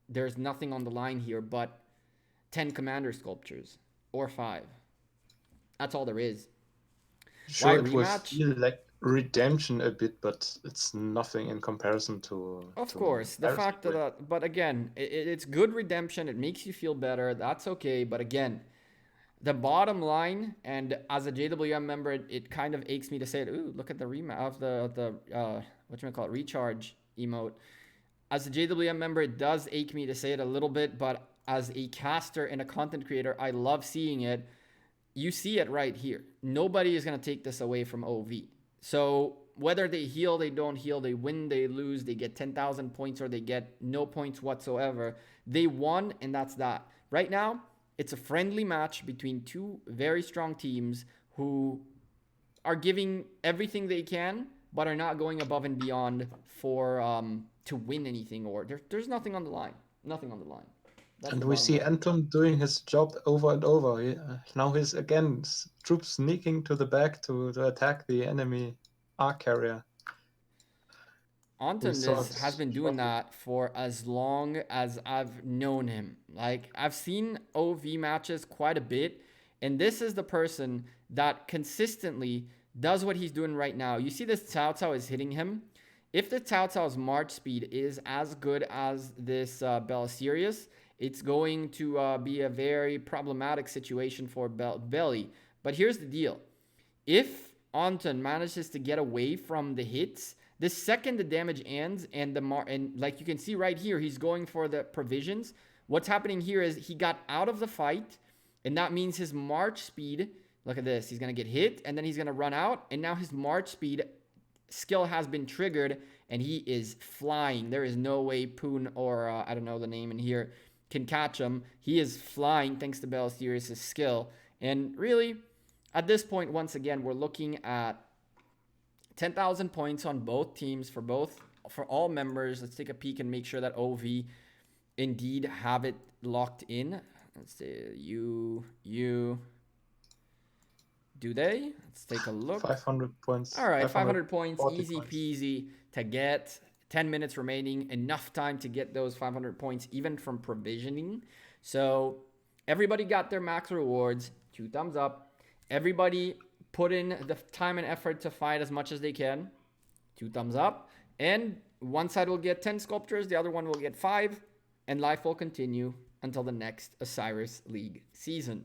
there's nothing on the line here but 10 commander sculptures, or 5. That's all there is. Sure, it was like redemption a bit, but it's nothing in comparison to. Of course, the fact that, but again, it's good redemption. It makes you feel better. That's okay. But again, the bottom line, and as a JWM member, it kind of aches me to say it. Ooh, look at the rematch of the whatchamacallit, recharge emote. As a JWM member, it does ache me to say it a little bit, but as a caster and a content creator, I love seeing it. you see it right here. Nobody is going to take this away from OV. So whether they heal, they don't heal, they win, they lose, they get 10,000 points or they get no points whatsoever, they won, and that's that. Right now, it's a friendly match between two very strong teams who are giving everything they can, but are not going above and beyond for to win anything, or there's nothing on the line. Nothing on the line. That's And the we bottom see line. Anton doing his job over and over. Now he's again troops sneaking to the back to attack the enemy arc carrier. Anton has been doing that for as long as I've known him. Like, I've seen OV matches quite a bit, and this is the person that consistently does what he's doing right now. You see this Cao Cao is hitting him. If the Cao Cao's march speed is as good as this Belisarius, it's going to be a very problematic situation for Belly. But here's the deal. If Anton manages to get away from the hits, the second the damage ends and like you can see right here, he's going for the provisions. What's happening here is he got out of the fight, and that means his march speed, look at this, he's going to get hit, and then he's going to run out, and now his march speed skill has been triggered, and he is flying. There is no way Poon or, I don't know the name in here, can catch him. He is flying thanks to Belisarius' skill. And really, at this point, once again, we're looking at 10,000 points on both teams for all members. Let's take a peek and make sure that OV indeed have it locked in. Let's say do they? Let's take a look. 500 points. All right, 500 points, easy peasy to get. 10 minutes remaining, enough time to get those 500 points even from provisioning. So everybody got their max rewards. 2 thumbs up. Everybody put in the time and effort to fight as much as they can. 2 thumbs up. And one side will get 10 sculptures, the other one will get 5, and life will continue until the next Osiris League season.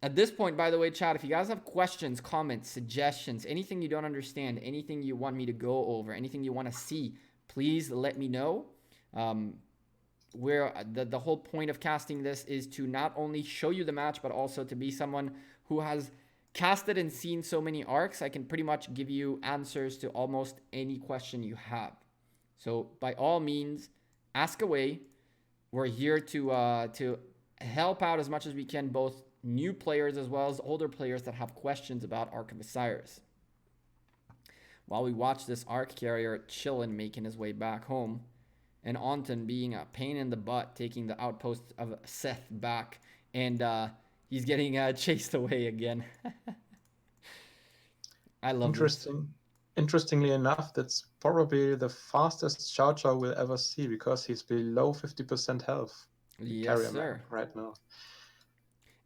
At this point, by the way, chat, if you guys have questions, comments, suggestions, anything you don't understand, anything you want me to go over, anything you want to see, please let me know. The whole point of casting this is to not only show you the match, but also to be someone who has casted and seen so many arcs. I can pretty much give you answers to almost any question you have. So by all means, ask away. We're here to help out as much as we can, both new players as well as older players that have questions about Ark of Osiris. While we watch this arc carrier chillin' making his way back home, and Anton being a pain in the butt, taking the outpost of Seth back, and he's getting chased away again. I love this. Interestingly enough, that's probably the fastest Chow Chow we'll ever see, because he's below 50% health. Yes, sir. Right now.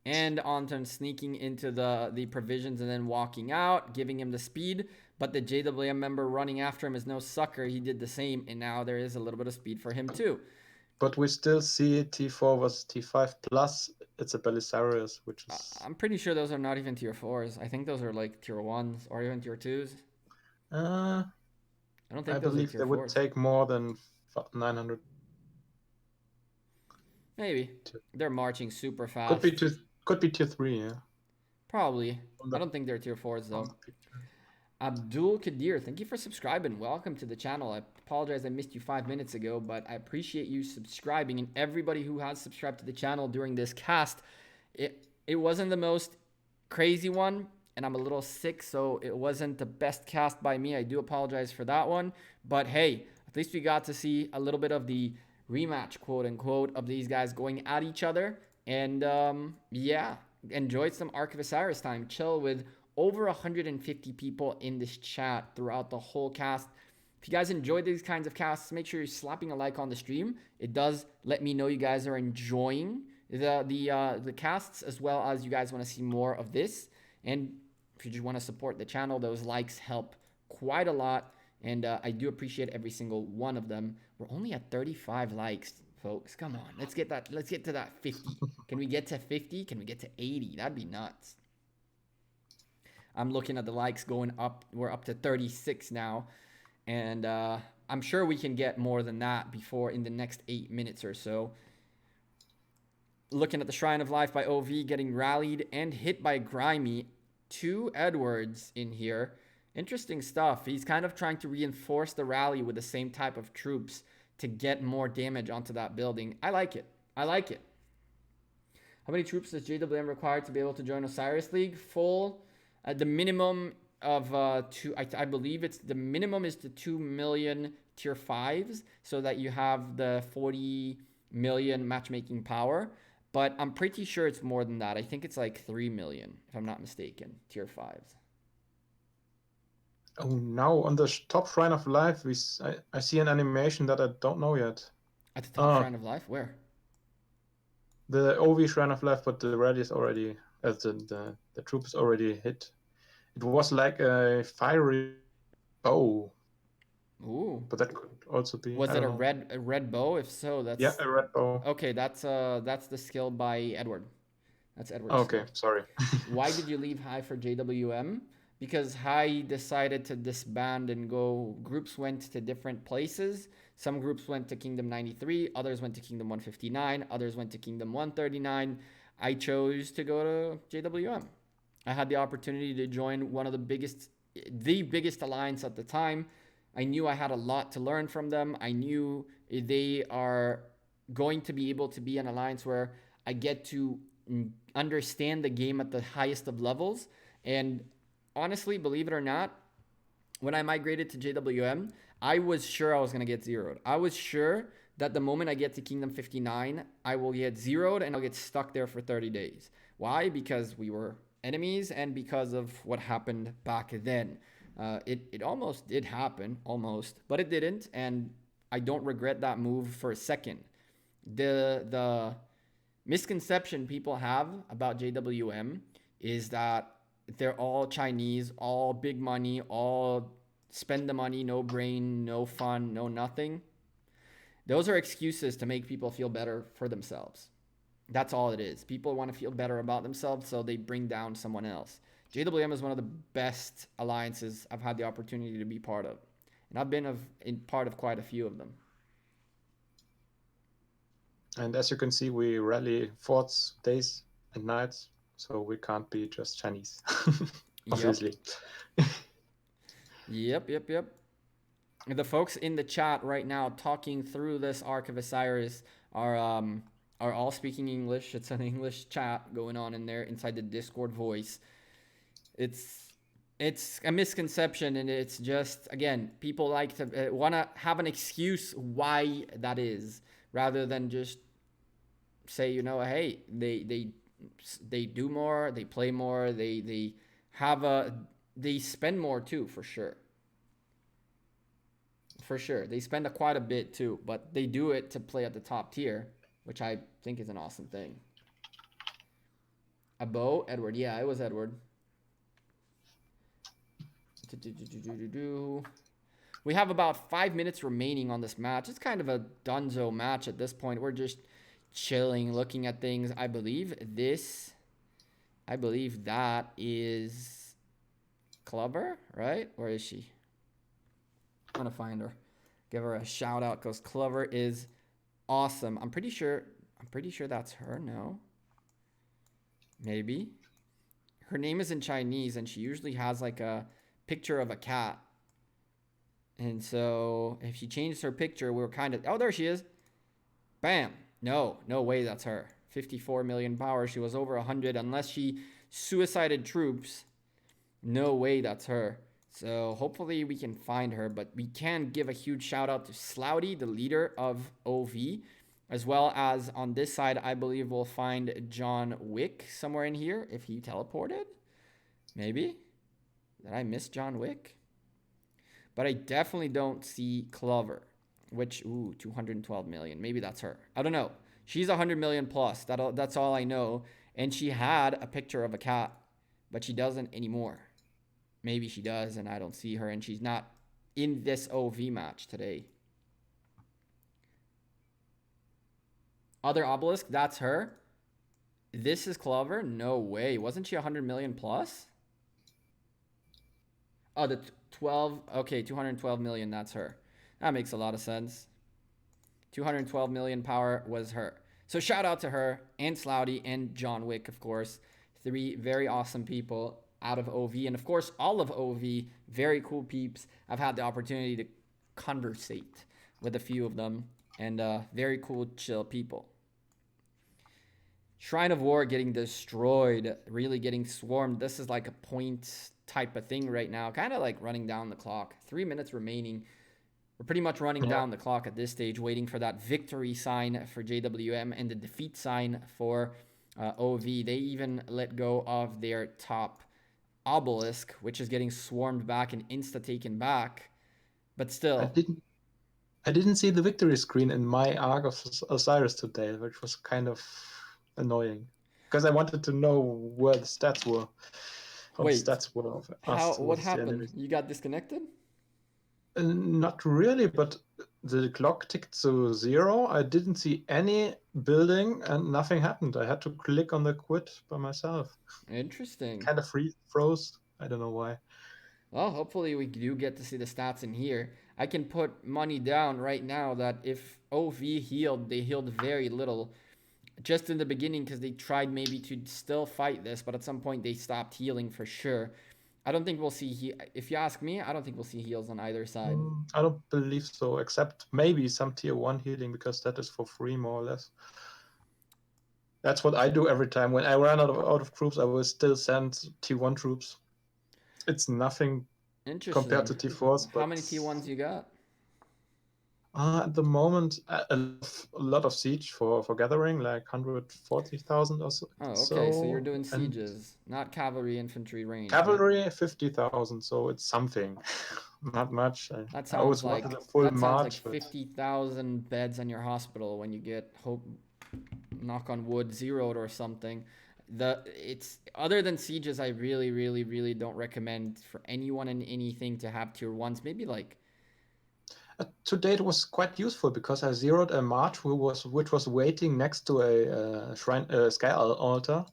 And Anton sneaking into the provisions and then walking out, giving him the speed. But the JWM member running after him is no sucker. He did the same, and now there is a little bit of speed for him too. But we still see T4 versus T5, plus it's a Belisarius, which is... I'm pretty sure those are not even tier 4s. I think those are like tier 1s or even tier 2s. I don't think I those believe are tier they 4s. would take more than 900. Maybe. They're marching super fast. Could be tier 3, yeah. Probably. I don't think they're tier 4s though. Abdul Kadir, thank you for subscribing. Welcome to the channel. I apologize I missed you 5 minutes ago, but I appreciate you subscribing, and everybody who has subscribed to the channel during this cast. It wasn't the most crazy one, and I'm a little sick, so it wasn't the best cast by me. I do apologize for that one, but hey, at least we got to see a little bit of the rematch, quote unquote, of these guys going at each other, and yeah, enjoyed some Ark of Osiris time. Chill with over 150 people in this chat throughout the whole cast. If you guys enjoyed these kinds of casts, make sure you're slapping a like on the stream. It does let me know you guys are enjoying the casts, as well as you guys want to see more of this. And if you just want to support the channel, those likes help quite a lot, and I do appreciate every single one of them. We're only at 35 likes, folks. Come on, let's get to that 50. Can we get to 50? Can we get to 80? That'd be nuts. I'm looking at the likes going up. We're up to 36 now, and I'm sure we can get more than that before in the next 8 minutes or so. Looking at the Shrine of Life by OV, getting rallied and hit by Grimy. 2 Edwards in here. Interesting stuff. He's kind of trying to reinforce the rally with the same type of troops to get more damage onto that building. I like it. I like it. How many troops does JWM require to be able to join Osiris League? Full. The minimum of I believe it's the minimum is the 2 million tier 5s so that you have the 40 million matchmaking power. But I'm pretty sure it's more than that. I think it's like 3 million, if I'm not mistaken, tier 5s. Oh, now on the top Shrine of Life, I see an animation that I don't know yet. At the top Shrine of Life? Where? The OV Shrine of Life, but the rally is already, the troop is already hit. It was like a fiery bow. Ooh. But that could also be. Was it a red bow? If so, that's yeah, a red bow. Okay, that's the skill by Edward. That's Edward's okay, skill. Sorry. Why did you leave High for JWM? Because High decided to disband and go. Groups went to different places. Some groups went to Kingdom 93, others went to Kingdom 159, others went to Kingdom 139. I chose to go to JWM. I had the opportunity to join one of the biggest alliance at the time. I knew I had a lot to learn from them. I knew they are going to be able to be an alliance where I get to understand the game at the highest of levels. And honestly, believe it or not, when I migrated to JWM, I was sure I was going to get zeroed. I was sure that the moment I get to Kingdom 59, I will get zeroed and I'll get stuck there for 30 days. Why? Because we were enemies and because of what happened back then. It almost did happen, almost, but it didn't, and I don't regret that move for a second. The misconception people have about JWM is that they're all Chinese, all big money, all spend the money, no brain, no fun, no nothing. Those are excuses to make people feel better for themselves. That's all it is. People want to feel better about themselves, so they bring down someone else. JWM is one of the best alliances I've had the opportunity to be part of. And I've been part of quite a few of them. And as you can see, we rally forts days and nights, so we can't be just Chinese, obviously. Yep. The folks in the chat right now talking through this Ark of Osiris are all speaking English. It's an English chat going on in there inside the Discord voice. It's a misconception, and it's just, again, people like to want to have an excuse why that is, rather than just say, hey, they do more, they play more, they spend more too, for sure. For sure, they spend quite a bit too, but they do it to play at the top tier, which I think is an awesome thing. A bow, Edward. Yeah, it was Edward. We have about 5 minutes remaining on this match. It's kind of a dunzo match at this point. We're just chilling, looking at things. I believe that is Clover, right? Where is she? I'm gonna find her. Give her a shout out because Clover is awesome. I'm pretty sure that's her. No. Maybe. Her name is in Chinese and she usually has like a picture of a cat. And so if she changed her picture, we were kind of, oh, there she is. Bam. No way that's her. 54 million power. She was over 100 unless she suicided troops. No way that's her. So hopefully we can find her, but we can give a huge shout out to Slouty, the leader of OV, as well as on this side, I believe we'll find John Wick somewhere in here if he teleported. Maybe. Did I miss John Wick? But I definitely don't see Clover, which, 212 million. Maybe that's her. I don't know. She's 100 million plus. That's all I know. And she had a picture of a cat, but she doesn't anymore. Maybe she does, and I don't see her, and she's not in this OV match today. Other obelisk, that's her. This is Clover? No way. Wasn't she 100 million plus? Oh, the 12. Okay, 212 million. That's her. That makes a lot of sense. 212 million power was her. So shout out to her and Slouty and John Wick, of course. 3 very awesome people out of OV. And of course, all of OV, very cool peeps. I've had the opportunity to conversate with a few of them, and very cool, chill people. Shrine of War getting destroyed, really getting swarmed. This is like a point type of thing right now, kind of like running down the clock. 3 minutes remaining. We're pretty much running down the clock at this stage, waiting for that victory sign for JWM and the defeat sign for OV. They even let go of their top obelisk, which is getting swarmed back and insta-taken back. But still. I didn't see the victory screen in my Arc of Osiris today, which was kind of annoying. Because I wanted to know where the stats were. Wait, the stats were of us. What happened? You got disconnected? Not really, but the clock ticked to 0. I didn't see any building and nothing happened. I had to click on the quit by myself. Interesting. Kind of froze. I don't know why. Well, hopefully we do get to see the stats in here. I can put money down right now that if OV healed, they healed very little. Just in the beginning, because they tried maybe to still fight this, but at some point they stopped healing for sure. I don't think we'll see, if you ask me, I don't think we'll see heals on either side. I don't believe so, except maybe some tier 1 healing, because that is for free, more or less. That's what I do every time. When I run out of troops, I will still send tier 1 troops. It's nothing compared to tier 4s. How many tier 1s you got? At the moment, a lot of siege for gathering, like 140,000 or so. Oh, okay. So you're doing sieges, not cavalry, infantry range. Cavalry, 50,000. So it's something, not much. That sounds like a full march, 50,000 beds in your hospital when you get, knock on wood, zeroed or something. It's other than sieges, I really don't recommend for anyone and anything to have tier 1s. Maybe like. Today it was quite useful because I zeroed a march which was waiting next to a sky altar.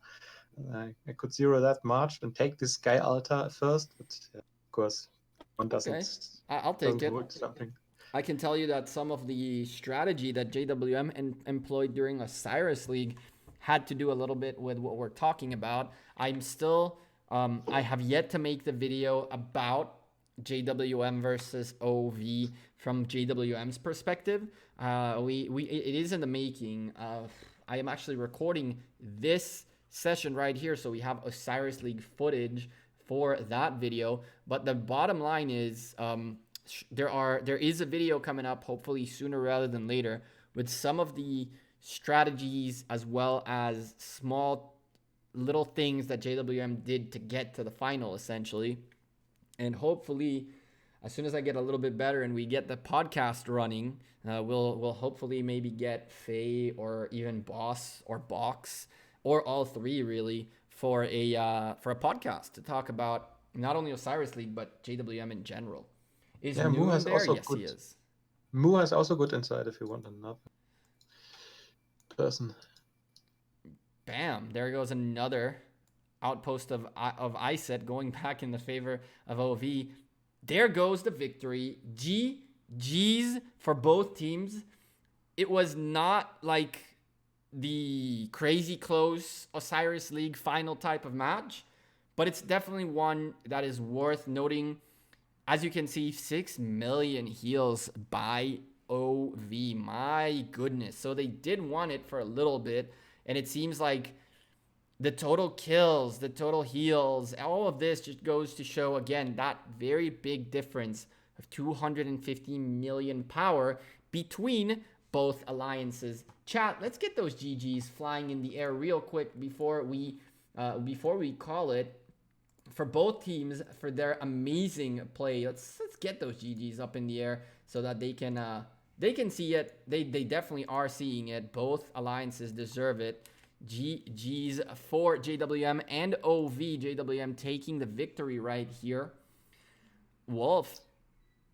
I could zero that march and take this sky altar first, but of course one doesn't. Okay. I'll take it. Something. I can tell you that some of the strategy that JWM employed during Osiris League had to do a little bit with what we're talking about. I'm still, I have yet to make the video about JWM versus OV from JWM's perspective. It is in the making. I am actually recording this session right here, so we have Osiris League footage for that video. But the bottom line is, there is a video coming up, hopefully sooner rather than later, with some of the strategies as well as small little things that JWM did to get to the final, essentially. And hopefully, as soon as I get a little bit better and we get the podcast running, we'll hopefully maybe get Faye or even Boss or Box or all 3 really for a podcast to talk about not only Osiris League but JWM in general. Is Moon has there? also Yes, good, he is. Moo has also good insight if you want another person. Bam! There goes another outpost of ISET going back in the favor of OV. There goes the victory. GG's for both teams. It was not like the crazy close Osiris League final type of match, but it's definitely one that is worth noting. As you can see, 6 million heals by OV. My goodness. So they did want it for a little bit, and it seems like the total kills, the total heals, all of this just goes to show, again, that very big difference of 250 million power between both alliances. Chat, let's get those GGs flying in the air real quick before we call it. For both teams, for their amazing play, let's get those GGs up in the air so that they can see it. They definitely are seeing it. Both alliances deserve it. GG's for JWM and OV. JWM taking the victory right here. Wolf,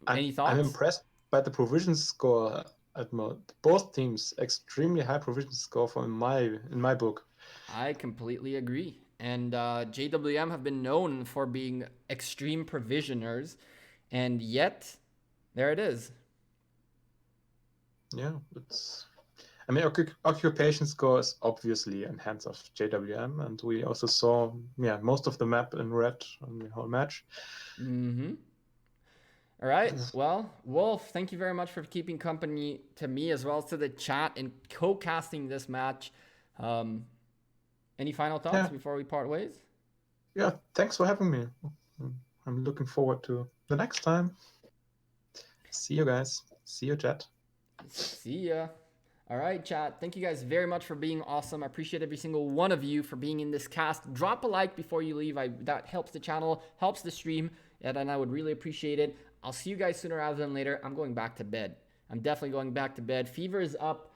any thoughts? I'm impressed by the provision score at both teams. Extremely high provision score in my book. I completely agree. And JWM have been known for being extreme provisioners, and yet there it is. Yeah, I mean, occupation score is obviously in hands of JWM, and we also saw, yeah, most of the map in red on the whole match. Mm-hmm. All right. Well, Wolf, thank you very much for keeping company to me as well as to the chat and co-casting this match. Any final thoughts before we part ways? Yeah, thanks for having me. I'm looking forward to the next time. See you guys. See you, chat. See ya. All right, chat. Thank you guys very much for being awesome. I appreciate every single one of you for being in this cast. Drop a like before you leave. That helps the channel, helps the stream, and I would really appreciate it. I'll see you guys sooner rather than later. I'm going back to bed. I'm definitely going back to bed. Fever is up.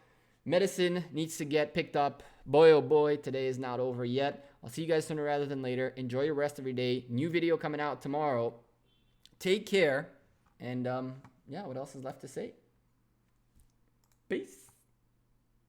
Medicine needs to get picked up. Boy, oh boy, today is not over yet. I'll see you guys sooner rather than later. Enjoy your rest of your day. New video coming out tomorrow. Take care. And yeah, what else is left to say? Peace.